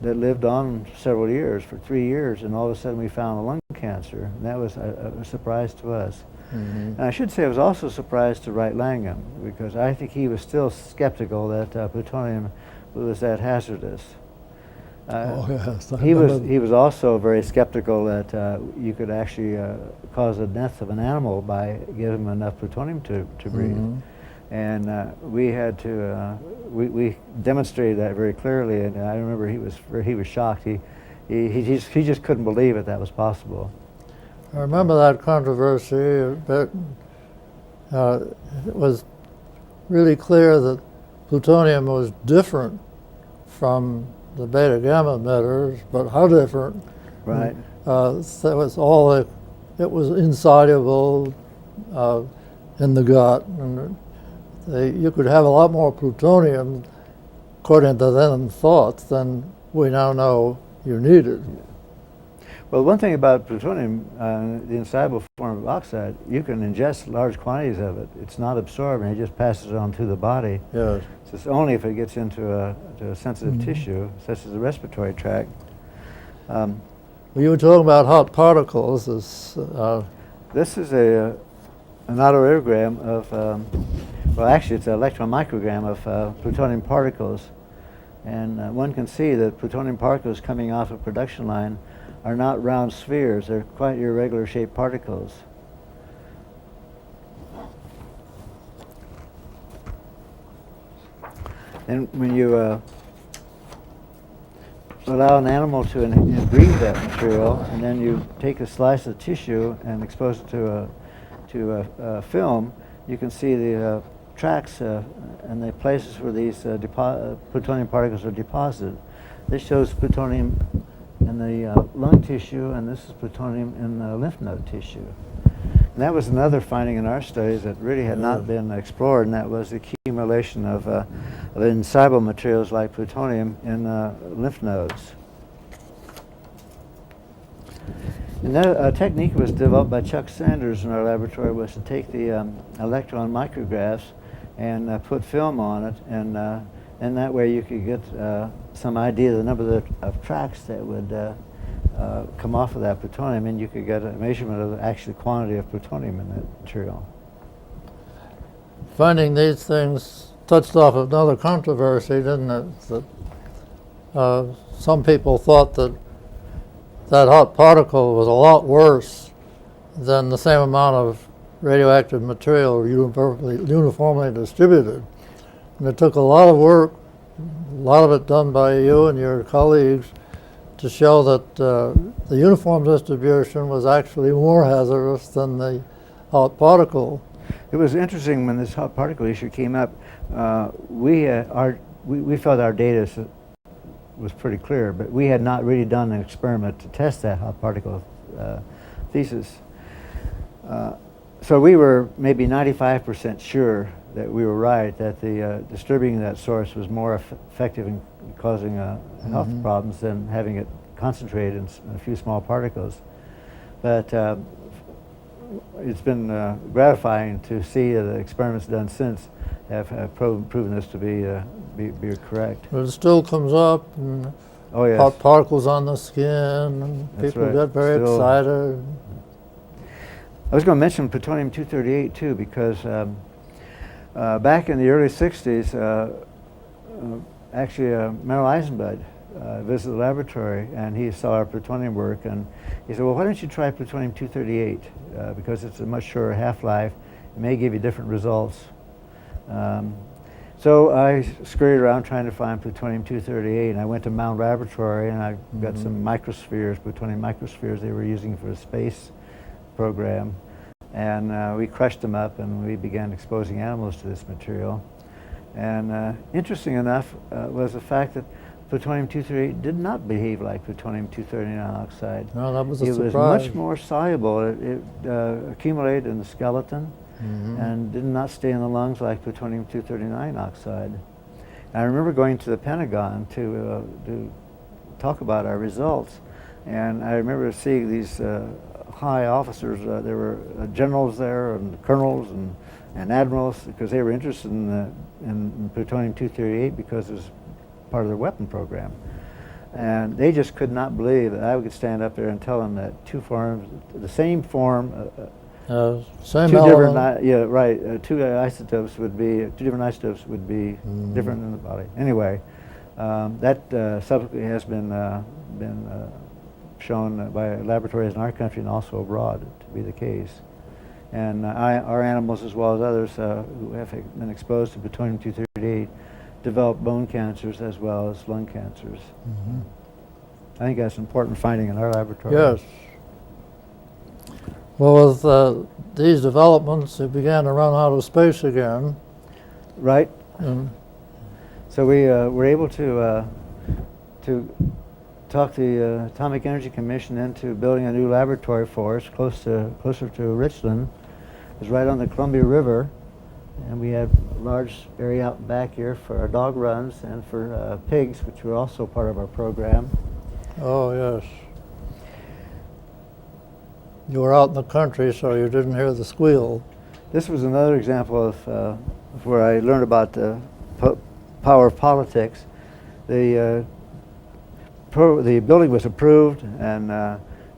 lived on several years, for 3 years, and all of a sudden we found a lung cancer, and that was a surprise to us. And I should say it was also a surprise to Wright Langham, because I think he was still skeptical that plutonium was that hazardous. He was also very skeptical that you could actually cause the death of an animal by giving him enough plutonium to breathe. And we had to, we demonstrated that very clearly, and I remember he was shocked. He just couldn't believe that was possible. I remember that controversy, but it was really clear that plutonium was different from the beta gamma emitters, but how different? Right. That was all it was insoluble in the gut, and you could have a lot more plutonium, according to then thoughts, than we now know you needed. Well, one thing about plutonium, the insoluble form of oxide, you can ingest large quantities of it. It's not absorbed, and it just passes it on through the body. Yes. So it's only if it gets into a sensitive tissue, such as the respiratory tract. Well, you were talking about hot particles. This is an autoreogram of, well, actually, it's an electron microgram of plutonium particles. And one can see that plutonium particles coming off a production line are not round spheres. They're quite irregular shaped particles. And when you allow an animal to breathe that material, and then you take a slice of tissue and expose it to a film, you can see the tracks and the places where these plutonium particles are deposited. This shows plutonium in the lung tissue, and this is plutonium in the lymph node tissue. And that was another finding in our studies that really had not been explored, and that was the accumulation of insoluble materials like plutonium in lymph nodes. And that technique was developed by Chuck Sanders in our laboratory, was to take the electron micrographs and put film on it, and that way you could get some idea of the number of tracks that would come off of that plutonium, and you could get a measurement of the actual quantity of plutonium in that material. Finding these things touched off another controversy, didn't it? That some people thought that hot particle was a lot worse than the same amount of radioactive material uniformly distributed. And it took a lot of work, a lot of it done by you and your colleagues, to show that the uniform distribution was actually more hazardous than the hot particle. It was interesting when this hot particle issue came up. We felt our data was pretty clear, but we had not really done an experiment to test that hot particle thesis. So we were maybe 95% sure that we were right, that the distributing that source was more effective in causing health problems than having it concentrated in a few small particles. But it's been gratifying to see the experiments done since have proven this to be correct. But it still comes up, and hot particles on the skin, and people get very excited. I was going to mention plutonium-238 too, because back in the early 60s, actually Merrill Eisenbud visited the laboratory, and he saw our plutonium work, and he said, well, why don't you try plutonium-238, because it's a much shorter half-life. It may give you different results. So I scurried around trying to find plutonium-238, and I went to Mount Laboratory, and I got some microspheres, plutonium microspheres they were using for the space program, and we crushed them up, and we began exposing animals to this material. And interesting enough was the fact that plutonium-238 did not behave like plutonium-239 oxide. No, that was a surprise. It was much more soluble. It accumulated in the skeleton and did not stay in the lungs like plutonium-239 oxide. And I remember going to the Pentagon to talk about our results, and I remember seeing these high officers. There were generals there, and colonels, and admirals, because they were interested in plutonium-238 because it was part of their weapon program. And they just could not believe that I could stand up there and tell them that two forms, the same form, same two element. different, two isotopes would be, two different isotopes would be different in the body. Anyway, that subsequently has been shown by laboratories in our country and also abroad to be the case. And our animals, as well as others who have been exposed to plutonium-238, develop bone cancers as well as lung cancers. Mm-hmm. I think that's an important finding in our laboratory. Yes. Well, with these developments, it began to run out of space again. Right. And So we were able to talk the Atomic Energy Commission into building a new laboratory for us closer to Richland. It was right on the Columbia River, and we had a large area out back here for our dog runs and for pigs, which were also part of our program. oh, yes. You were out in the country, so you didn't hear the squeal. This was another example of where I learned about the power of politics. The building was approved, and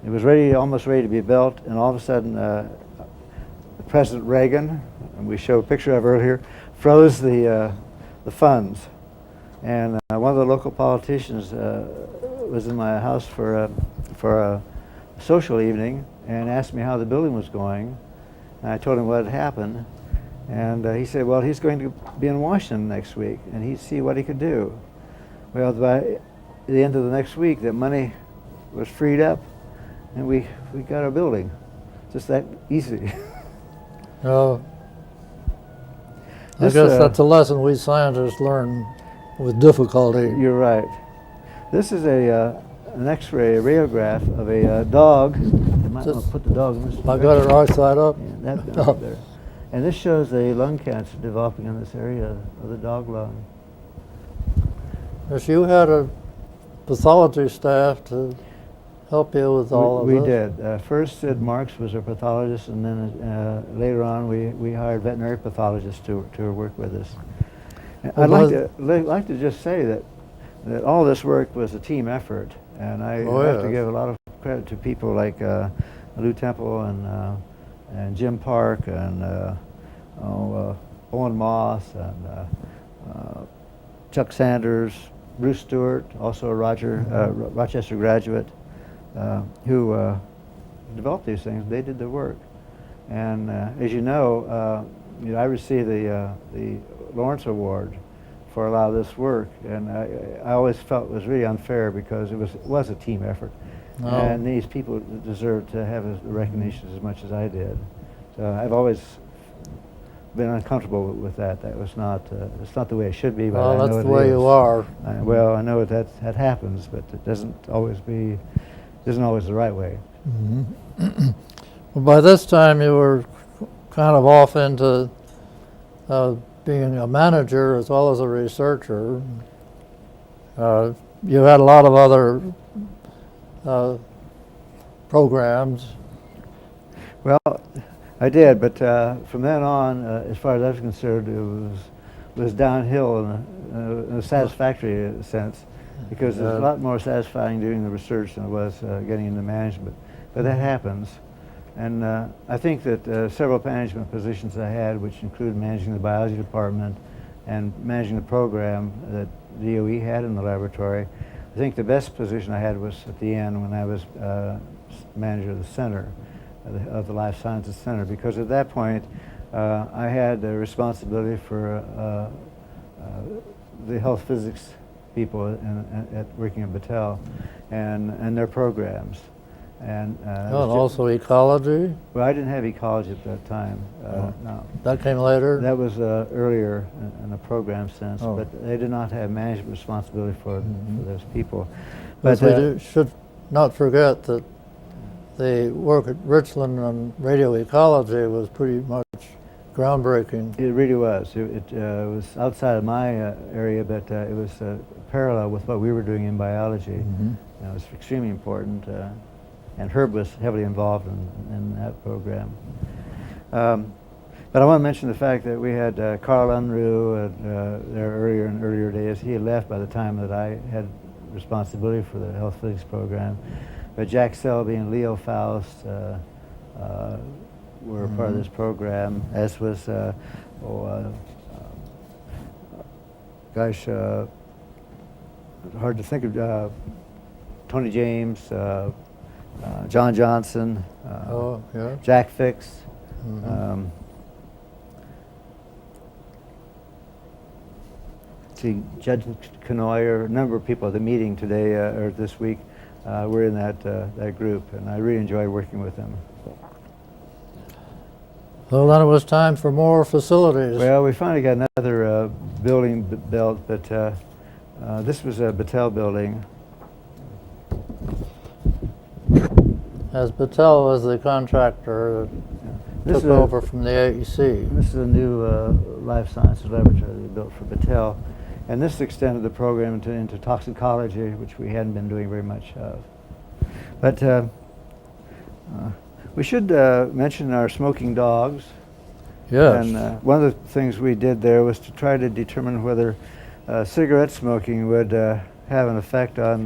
it was almost ready to be built, and all of a sudden President Reagan, and we show a picture of her here, froze the funds. And one of the local politicians was in my house for a social evening and asked me how the building was going. And I told him what had happened. And he said, well, he's going to be in Washington next week, and he'd see what he could do. Well, by the end of the next week, the money was freed up, and we got our building. Just that easy. I This, guess that's a lesson we scientists learn with difficulty. You're right. This is an X-ray, a radiograph of a dog. I might want to put the dog in this. I got it right side up. Yeah, that dog there. And this shows a lung cancer developing in this area of the dog lung. If you had a pathology staff to help you with all of We this? did. First, Sid Marks was our pathologist, and then later on we hired veterinary pathologists to work with us. I'd like to just say that all this work was a team effort, and I have to give a lot of credit to people like Lou Temple and Jim Park and Owen Moss and Chuck Sanders, Bruce Stewart, also a Rochester graduate, who developed these things. They did the work, and as you know, I received the Lawrence Award for a lot of this work, and I always felt it was really unfair because it was a team effort, and these people deserved to have the recognition as much as I did. So I've always been uncomfortable with that. That was not it's not the way it should be. But Well, I know that's it the way is. you are. Well, I know that happens, but it isn't always the right way. Mm-hmm. Well, by this time you were kind of off into being a manager as well as a researcher. You had a lot of other programs. Well, I did, but from then on, as far as I was concerned, it was downhill in a satisfactory sense, because it's a lot more satisfying doing the research than it was getting into management. But that happens. And I think that several management positions I had, which include managing the biology department and managing the program that DOE had in the laboratory, I think the best position I had was at the end when I was manager of the center, of the Life Sciences Center, because at that point I had the responsibility for the health physics people working at Battelle and their programs. And also ecology? Well, I didn't have ecology at that time. No. That came later? That was earlier in a program sense, Oh. but they did not have management responsibility for those people. But we should not forget that the work at Richland on radioecology was pretty much groundbreaking. It really was. It was outside of my area, but it was parallel with what we were doing in biology. Mm-hmm. It was extremely important. And Herb was heavily involved in that program. But I want to mention the fact that we had Carl Unruh there in earlier days. He had left by the time that I had responsibility for the health physics program. But Jack Selby and Leo Faust were part of this program, as was, hard to think of, Tony James, John Johnson, Oh, yeah. Jack Fix, See, Judge Kanoy, a number of people at the meeting today or this week were in that group, and I really enjoyed working with them. So then it was time for more facilities. Well, we finally got another building built, but this was a Battelle building. As Battelle was the contractor that took over from the AEC. This is a new life sciences laboratory they built for Battelle, and this extended the program into toxicology, which we hadn't been doing very much of. But we should mention our smoking dogs. Yes. And one of the things we did there was to try to determine whether cigarette smoking would have an effect on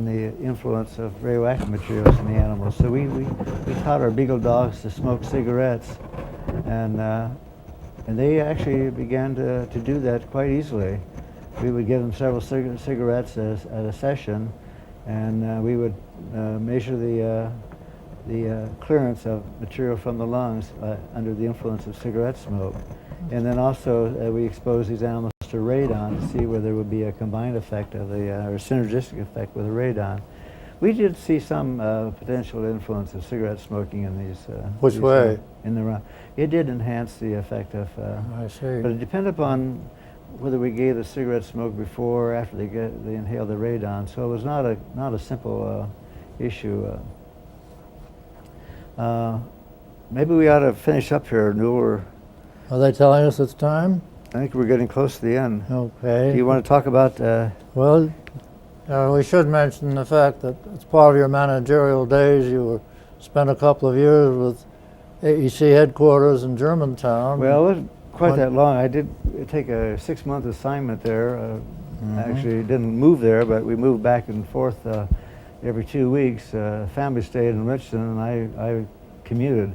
the influence of radioactive materials in the animals. So we taught our beagle dogs to smoke cigarettes, and they actually began to do that quite easily. We would give them several cigarettes at a session, and we would measure the clearance of material from the lungs under the influence of cigarette smoke. And then also we exposed these animals to radon to see whether there would be a combined effect of or synergistic effect with the radon. We did see some potential influence of cigarette smoking in these. Which way? In the run. It did enhance the effect of. I see. But it depended upon whether we gave the cigarette smoke before or after they inhaled the radon. So it was not a simple issue. Maybe we ought to finish up here, Newell. Are they telling us it's time? I think we're getting close to the end. Okay. Do you want to talk about? Well, we should mention the fact that as part of your managerial days, you spent a couple of years with AEC headquarters in Germantown. Well, it wasn't quite that long. I did take a 6-month assignment there. Actually, didn't move there, but we moved back and forth every 2 weeks. Family stayed in Richmond, and I commuted.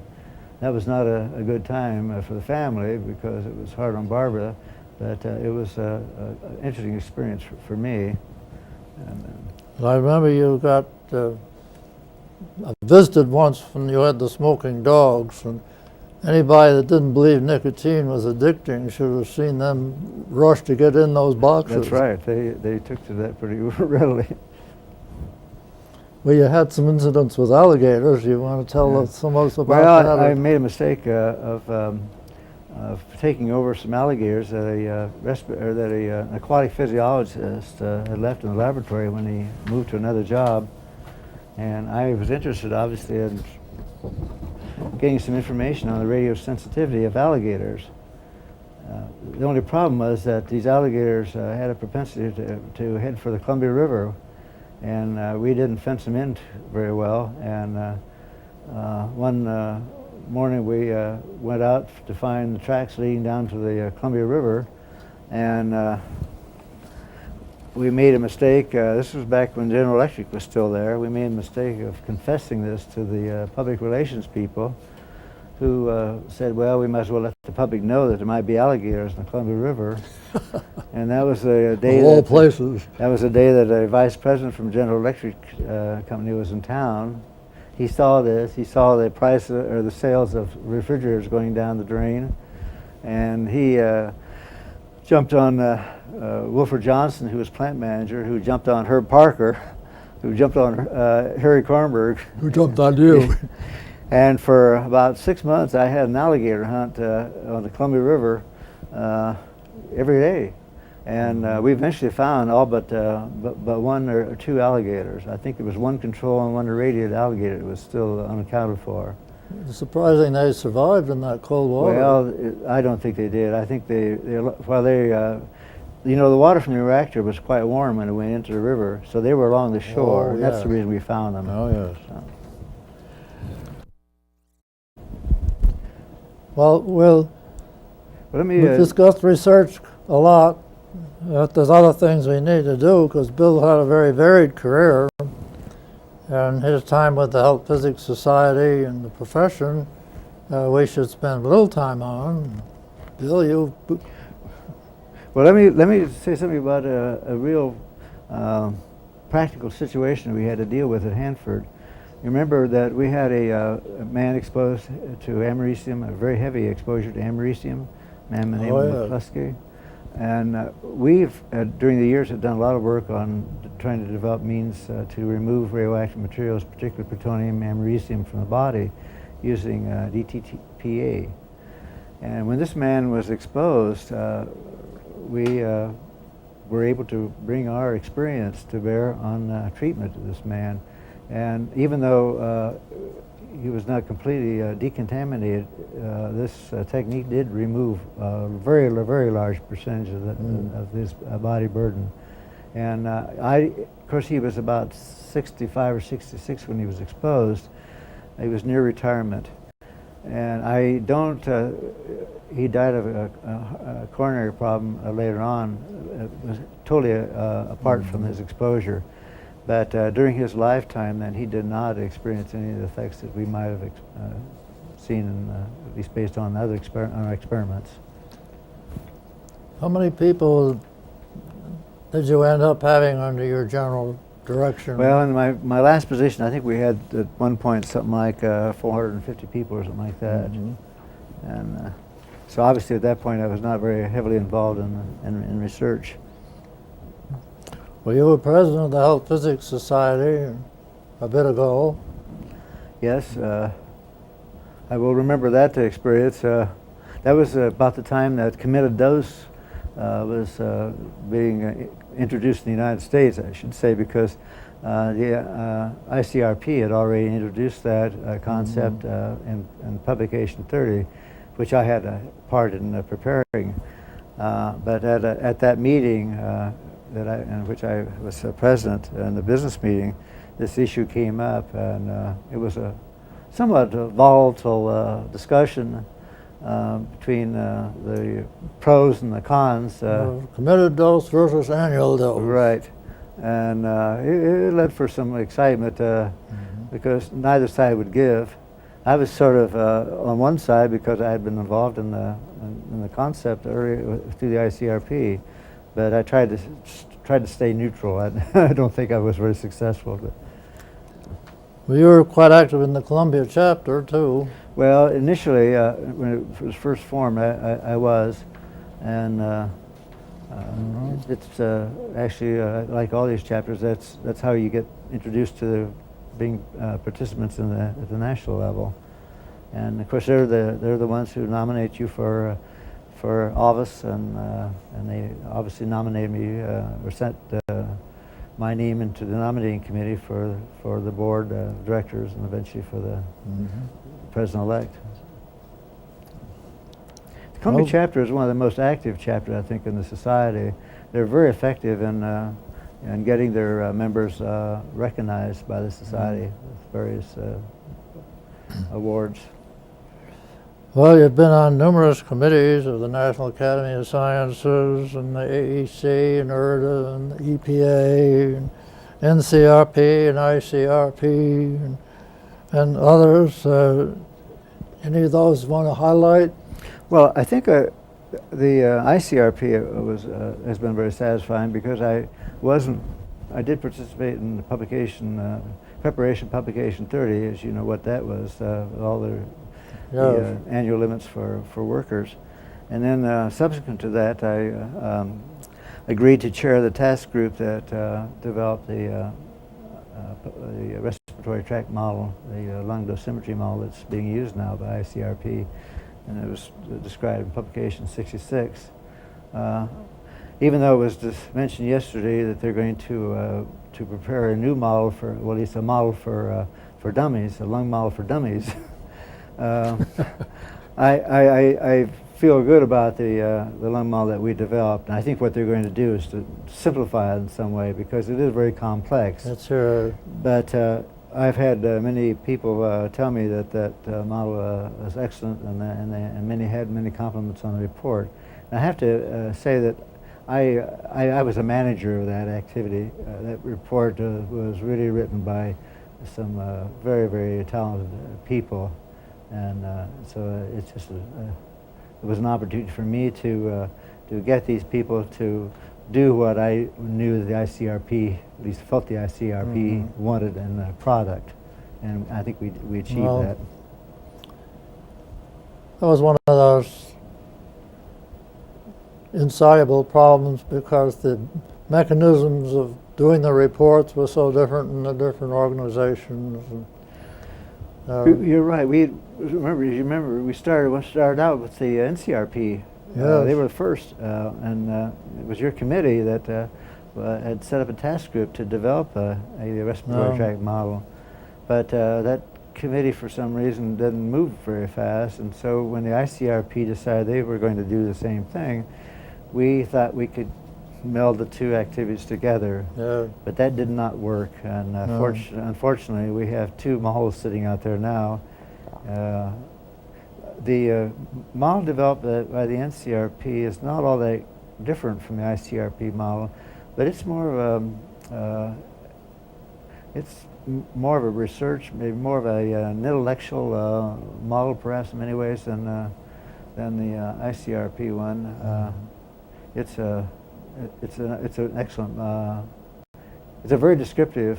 That was not a good time for the family because it was hard on Barbara, but it was an interesting experience for me. And, I remember you got visited once when you had the smoking dogs, and anybody that didn't believe nicotine was addicting should have seen them rush to get in those boxes. That's right. They took to that pretty readily. Well, you had some incidents with alligators. You want to tell us some of us about that? Well, I made a mistake of taking over some alligators that an aquatic physiologist had left in the laboratory when he moved to another job, and I was interested, obviously, in getting some information on the radiosensitivity of alligators. The only problem was that these alligators had a propensity to head for the Columbia River, and we didn't fence them in very well. And one morning we went out to find the tracks leading down to the Columbia River, and we made a mistake. This was back when General Electric was still there. We made a mistake of confessing this to the public relations people, who said, well, we might as well let the public know that there might be alligators in the Columbia River. And that was a day of all places. That was a day that a vice president from General Electric company was in town. He saw this. He saw the price or the sales of refrigerators going down the drain, and he jumped on Wilford Johnson, who was plant manager, who jumped on Herb Parker, who jumped on Harry Kornberg. Who jumped on you? And for about 6 months, I had an alligator hunt on the Columbia River every day. And we eventually found all but one or two alligators. I think there was one control and one irradiated alligator that was still unaccounted for. It's surprising they survived in that cold water. Well, I don't think they did. I think the water from the reactor was quite warm when it went into the river, so they were along the shore. Oh, That's the reason we found them. Oh, yes. Well, we've discussed research a lot. There's other things we need to do because Bill had a very varied career, and his time with the Health Physics Society and the profession we should spend a little time on. Bill, you... Well, let me say something about a real practical situation we had to deal with at Hanford. remember that we had a man exposed to americium, a very heavy exposure to americium, a man named McCluskey. And we've, during the years, have done a lot of work on trying to develop means to remove radioactive materials, particularly plutonium, americium, from the body using DTPA. And when this man was exposed, we were able to bring our experience to bear on treatment of this man. And even though he was not completely decontaminated, this technique did remove a very large percentage of his body burden. And of course, he was about 65 or 66 when he was exposed. He was near retirement. And I don't, he died of a coronary problem later on. It was totally apart from his exposure. But during his lifetime, then, he did not experience any of the effects that we might have seen, at least based on other experiments. How many people did you end up having under your general direction? Well, in my last position, I think we had at one point something like 450 people or something like that. And so obviously at that point I was not very heavily involved in research. Well, you were president of the Health Physics Society a bit ago. Yes, I will remember that experience. That was about the time that committed dose was being introduced in the United States, I should say, because the ICRP had already introduced that concept in Publication 30, which I had a part in preparing. But at that meeting, in which I was president in the business meeting, this issue came up, and it was a somewhat volatile discussion between the pros and the cons. Committed dose versus annual dose. Right, and it led for some excitement because neither side would give. I was sort of on one side because I had been involved in the concept earlier through the ICRP. But I tried to stay neutral. I don't think I was very successful. But. Well, you were quite active in the Columbia chapter, too. Well, initially, when it was first formed, I was. And it's actually, like all these chapters, that's how you get introduced to being participants at the national level. And, of course, they're the ones who nominate you for office, and they obviously nominated me or sent my name into the nominating committee for the board of directors and eventually for the president-elect. The Columbia chapter is one of the most active chapters, I think, in the society. They're very effective in getting their members recognized by the society with various awards. Well, you've been on numerous committees of the National Academy of Sciences and the AEC and IRDA and the EPA and NCRP and ICRP and others. Any of those want to highlight? Well, I think the ICRP has been very satisfying because I did participate in the publication, preparation publication 30, as you know what that was, all the annual limits for workers. And then subsequent to that, I agreed to chair the task group that developed the respiratory tract model, the lung dosimetry model that's being used now by ICRP, and it was described in publication 66. Even though it was just mentioned yesterday that they're going to prepare a new model for, well, it's a model for dummies, a lung model for dummies. I feel good about the lung model that we developed, and I think what they're going to do is to simplify it in some way because it is very complex. That's right. But I've had many people tell me that model is excellent, and many had many compliments on the report. And I have to say that I was a manager of that activity. That report was really written by some very, very talented people. And so it's just it was an opportunity for me to get these people to do what I knew the ICRP, at least felt the ICRP wanted in the product. and I think we achieved Well, that. That was one of those insoluble problems because the mechanisms of doing the reports were so different in the different organizations. And, You're right. You remember we started out with the NCRP. Yes. They were the first, and it was your committee that had set up a task group to develop a respiratory tract model. But that committee, for some reason, didn't move very fast, and so when the ICRP decided they were going to do the same thing, we thought we could meld the two activities together. yeah. But that did not work, and unfortunately, we have two models sitting out there now. The model developed by the NCRP is not all that different from the ICRP model, but it's more of more of a research, maybe more of an intellectual model, perhaps in many ways, than the ICRP one. It's an excellent. It's a very descriptive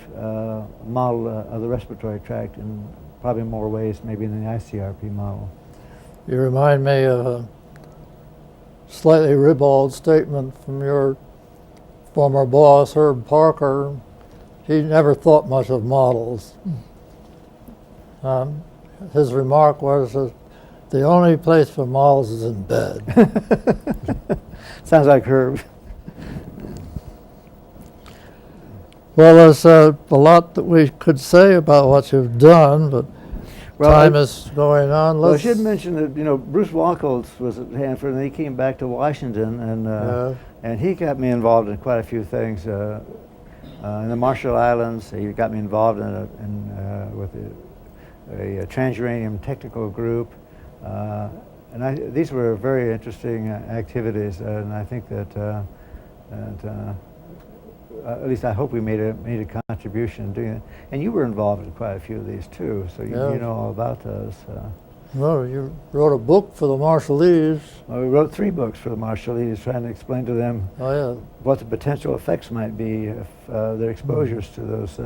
model of the respiratory tract in probably more ways maybe than the ICRP model. You remind me of a slightly ribald statement from your former boss, Herb Parker. He never thought much of models. His remark was that the only place for models is in bed. Sounds like Herb. Well, there's a lot that we could say about what you've done, but time is going on. Well, I should mention that Bruce Wacholtz was at Hanford, and he came back to Washington, and he got me involved in quite a few things. In the Marshall Islands, he got me involved with a transuranium technical group, and these were very interesting activities, and I think that at least I hope we made a contribution in doing it. And you were involved in quite a few of these too, so you know all about those. Well, you wrote a book for the Marshallese. Well, we wrote 3 books for the Marshallese, trying to explain to them what the potential effects might be if their exposures to those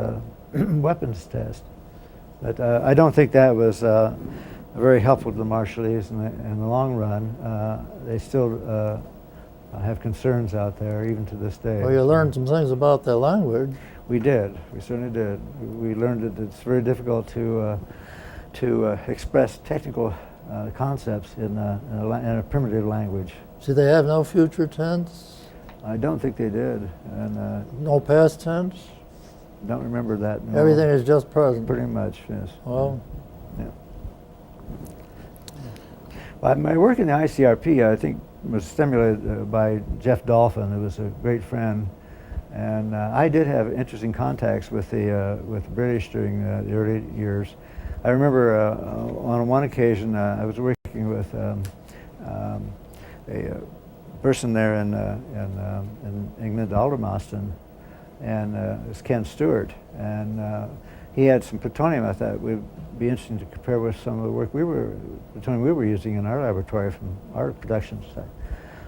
weapons tests. But I don't think that was very helpful to the Marshallese in the long run. They still have concerns out there, even to this day. Well, you learned some things about their language. We did. We certainly did. We learned that it's very difficult to express technical concepts in a primitive language. See, they have no future tense? I don't think they did. And no past tense? Don't remember that. No. Everything is just present? Pretty much, yes. Well. Yeah. Well, my work in the ICRP, I think, was stimulated by Jeff Dolphin, who was a great friend. And I did have interesting contacts with the British during the early years. I remember on one occasion I was working with a person there in England, Aldermaston, and it was Ken Stewart, and he had some plutonium. I thought it would be interesting to compare with some of the work plutonium we were using in our laboratory from our production site.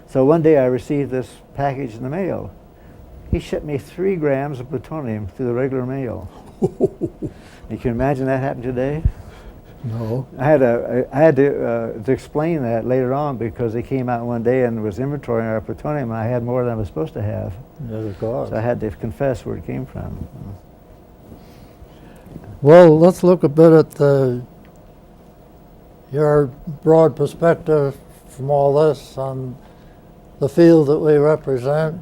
So one day I received this package in the mail. He shipped me 3 grams of plutonium through the regular mail. You can imagine that happened today? No. I had to explain that later on because they came out one day and was inventorying our plutonium, and I had more than I was supposed to have. Yes, of course. So I had to confess where it came from. Well, let's look a bit at your broad perspective from all this on the field that we represent.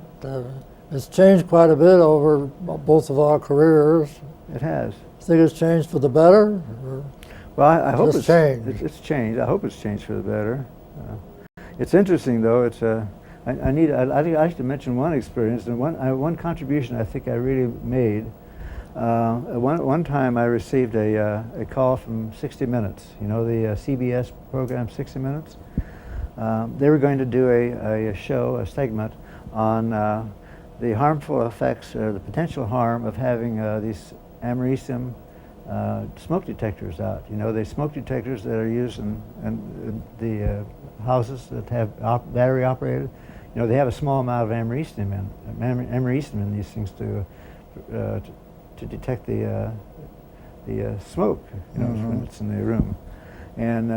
It's changed quite a bit over both of our careers. It has. You think it's changed for the better? Well, I hope it's changed. It's changed. I hope it's changed for the better. It's interesting, though. It's I think I should mention one experience and one contribution I think I really made. One time I received a call from 60 Minutes. You know, the CBS program 60 Minutes. They were going to do a show, a segment on the harmful effects or the potential harm of having these americium smoke detectors out. You know, the smoke detectors that are used in the houses that have battery operated. You know, they have a small amount of americium in these things to detect the the smoke, when it's in the room. And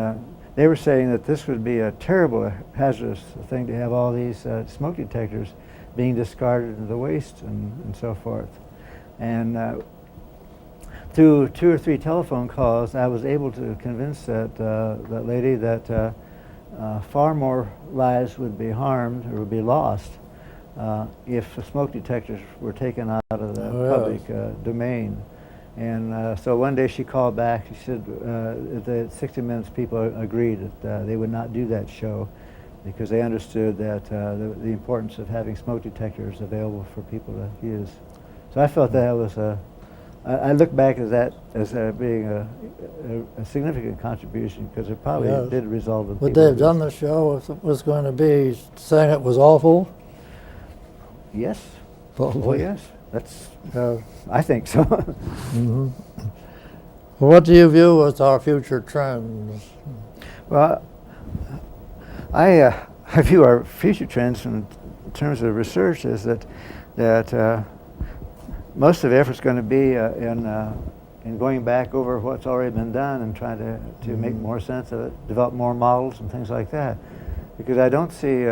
they were saying that this would be a terrible hazardous thing to have all these smoke detectors being discarded into the waste and so forth. And through 2 or 3 telephone calls, I was able to convince that lady that far more lives would be harmed or would be lost if the smoke detectors were taken out of the public domain. And so one day she called back. She said the 60 Minutes people agreed that they would not do that show because they understood that the importance of having smoke detectors available for people to use. So I felt that was I look back at that as being a significant contribution because it probably did result in. Would they have done the show if it was going to be saying it was awful? Yes. Probably. Oh, yes. That's. I think so. Mm-hmm. Well, what do you view as our future trends? Well, I view our future trends in terms of research is that most of the effort is going to be in going back over what's already been done and trying to make more sense of it, develop more models and things like that. Because I don't see,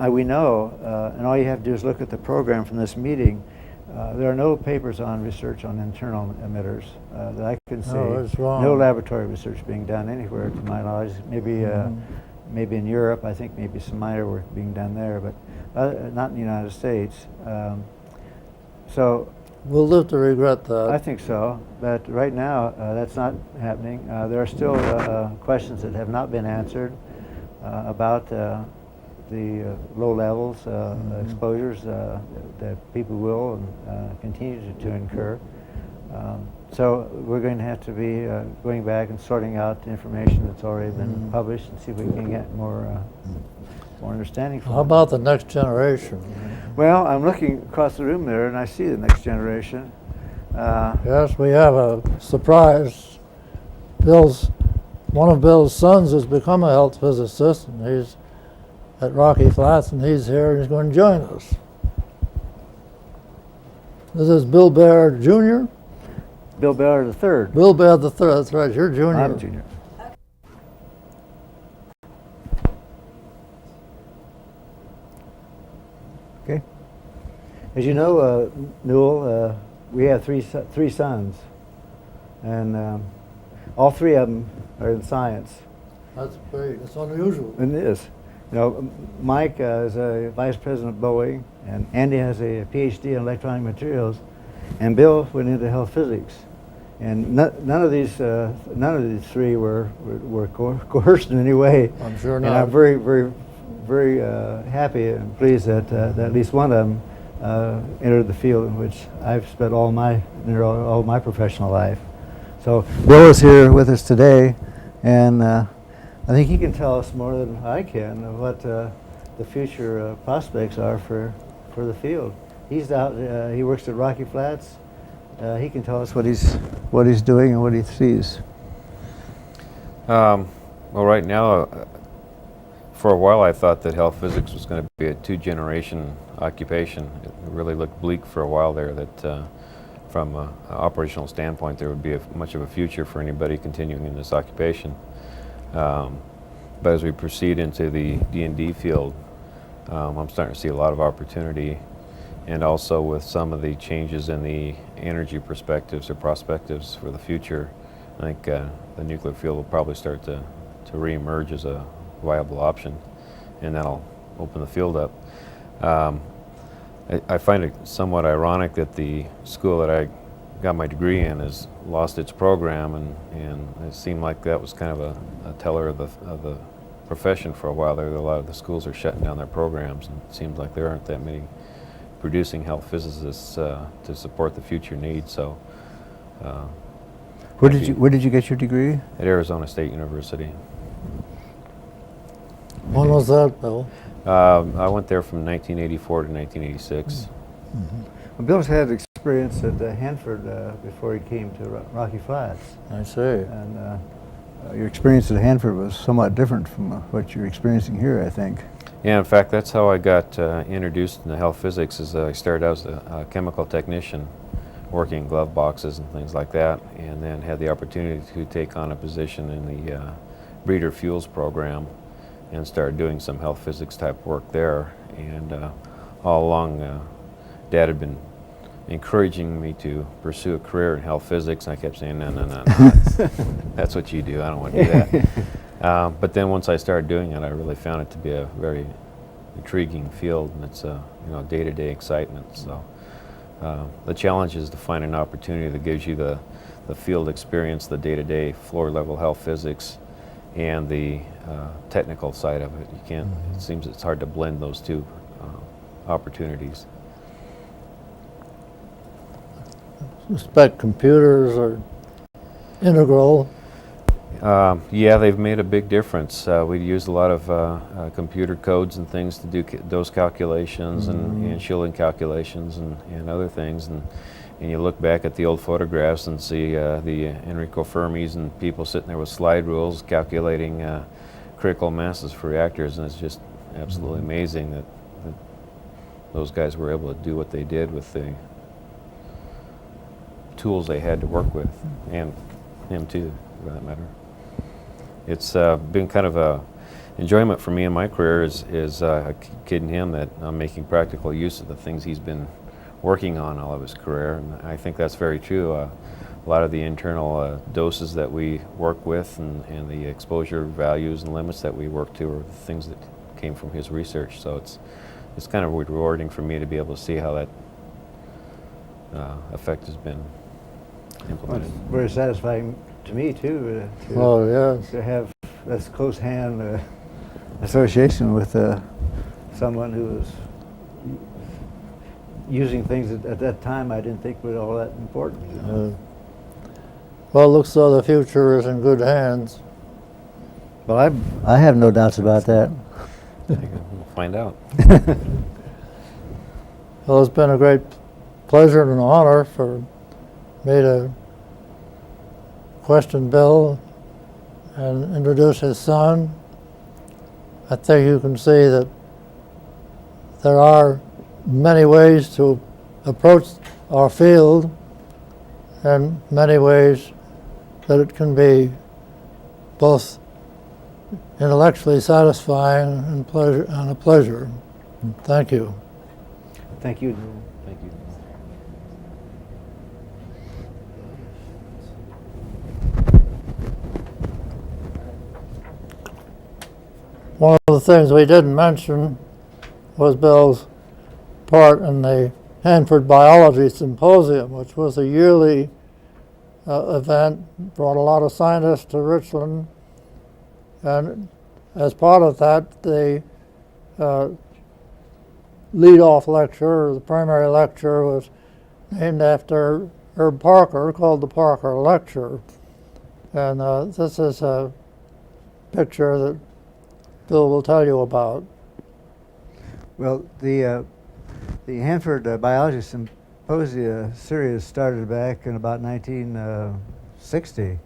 we know, and all you have to do is look at the program from this meeting. There are no papers on research on internal emitters that I can see. No, that's wrong. No laboratory research being done anywhere, to my knowledge. Maybe in Europe, I think maybe some minor work being done there, but not in the United States. So we'll live to regret that. I think so, but right now that's not happening. There are still questions that have not been answered about the low levels exposures that people will continue to incur. So we're going to have to be going back and sorting out the information that's already been published and see if we can get more understanding from it. How about the next generation? Well, I'm looking across the room there, and I see the next generation. Yes, we have a surprise. One of Bill's sons has become a health physicist, and he's at Rocky Flats, and he's here, and he's going to join us. This is Bill Bair Jr.? Bill Bair III. Bill Bair III, that's right, you're junior. I'm junior. Okay. As you know, Newell, we have three sons, and all 3 of them are in science. That's great. It's unusual. And it is. You know, Mike is a vice president of Boeing, and Andy has a PhD in electronic materials, and Bill went into health physics. And none of these 3 were coerced in any way. I'm sure not. And I'm very, very, very happy and pleased that at least one of them entered the field in which I've spent all my professional life. So Bill is here with us today, and I think he can tell us more than I can of what the future prospects are for the field. He's out. He works at Rocky Flats. He can tell us what he's doing and what he sees. Well, right now, for a while, I thought that health physics was going to be a 2-generation occupation. It really looked bleak for a while there. That, from an operational standpoint, there would be much of a future for anybody continuing in this occupation. But as we proceed into the D&D field, I'm starting to see a lot of opportunity, and also with some of the changes in the energy perspectives or prospectives for the future, I think the nuclear field will probably start to re-emerge as a viable option, and that'll open the field up. I find it somewhat ironic that the school that I got my degree in has lost its program, and it seemed like that was kind of a teller of the profession for a while there. A lot of the schools are shutting down their programs, and it seems like there aren't that many producing health physicists to support the future needs. So, Where did you get your degree? At Arizona State University. When was that, Bill? I went there from 1984 to 1986. Well, Bill's had experience at Hanford before he came to Rocky Flats. I see. And your experience at Hanford was somewhat different from what you're experiencing here, I think. Yeah, in fact, that's how I got introduced into health physics. Is I started out as a chemical technician, working in glove boxes and things like that, and then had the opportunity to take on a position in the breeder fuels program and started doing some health physics type work there. And all along, Dad had been encouraging me to pursue a career in health physics, and I kept saying, no, that's what you do, I don't want to do that. But then once I started doing it, I really found it to be a very intriguing field, and it's day-to-day excitement. So the challenge is to find an opportunity that gives you the field experience, the day-to-day floor-level health physics, and the technical side of it. You can't. It seems it's hard to blend those two opportunities. I suspect computers are integral. Yeah, they've made a big difference. We use a lot of computer codes and things to do those calculations and shielding calculations and other things. And you look back at the old photographs and see the Enrico Fermis and people sitting there with slide rules calculating critical masses for reactors, and it's just absolutely amazing that those guys were able to do what they did with the tools they had to work with, and him too, for that matter. It's been kind of a enjoyment for me in my career is I keep kidding him that I'm making practical use of the things he's been working on all of his career, and I think that's very true. A lot of the internal doses that we work with and the exposure values and limits that we work to are the things that came from his research. So it's kind of rewarding for me to be able to see how that effect has been implemented. Well, very satisfying to me too. Oh, yes. To have this close hand association with someone who was using things at that time I didn't think were all that important. You know? Well, it looks though the future is in good hands. Well, I have no doubts about that. We'll find out. Well, it's been a great pleasure and an honor for me to question Bill and introduce his son. I think you can see that there are many ways to approach our field and many ways that it can be both intellectually satisfying and a pleasure. Thank you. Thank you. Thank you. One of the things we didn't mention was Bill's part in the Hanford Biology Symposium, which was a yearly event, brought a lot of scientists to Richland, and as part of that, the lead-off lecture, or the primary lecture, was named after Herb Parker, called the Parker Lecture. And this is a picture that Bill will tell you about. Well, the Hanford Biology Symposia series started back in about 1960 and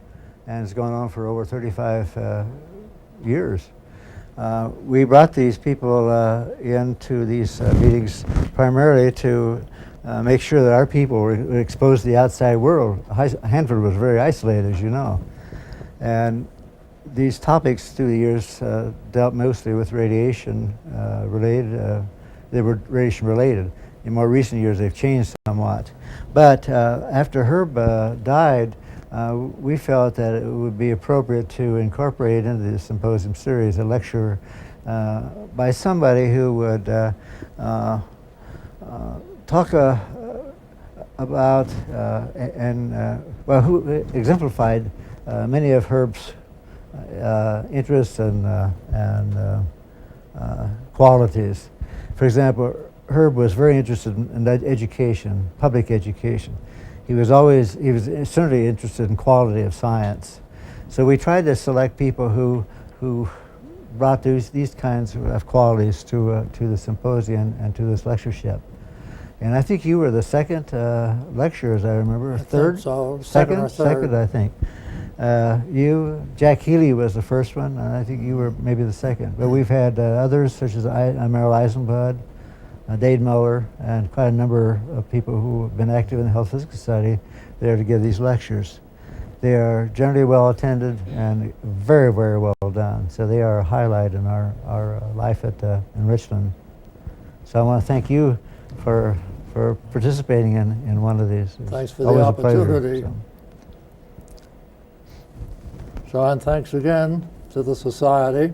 has gone on for over 35 years. We brought these people into these meetings primarily to make sure that our people were exposed to the outside world. Hanford was very isolated, as you know. And these topics through the years dealt mostly with radiation related. They were radiation related. In more recent years, they've changed somewhat. But after Herb died, we felt that it would be appropriate to incorporate into the symposium series a lecture by somebody who would talk about who exemplified many of Herb's interests and qualities. For example, Herb was very interested in education, public education. He was certainly interested in quality of science. So we tried to select people who brought these kinds of qualities to the symposium and to this lectureship. And I think you were the second lecturer, as I remember. Third? So, Second, third. I think. Jack Healy was the first one, and I think you were maybe the second. But we've had others, such as Merrill Eisenbud, Dade Miller, and quite a number of people who have been active in the Health Physics Society there to give these lectures. They are generally well attended and very, very well done. So they are a highlight in our life in Richland. So I want to thank you for participating in one of these. It's Thanks for the always a pleasure, opportunity. so. John, thanks again to the Society.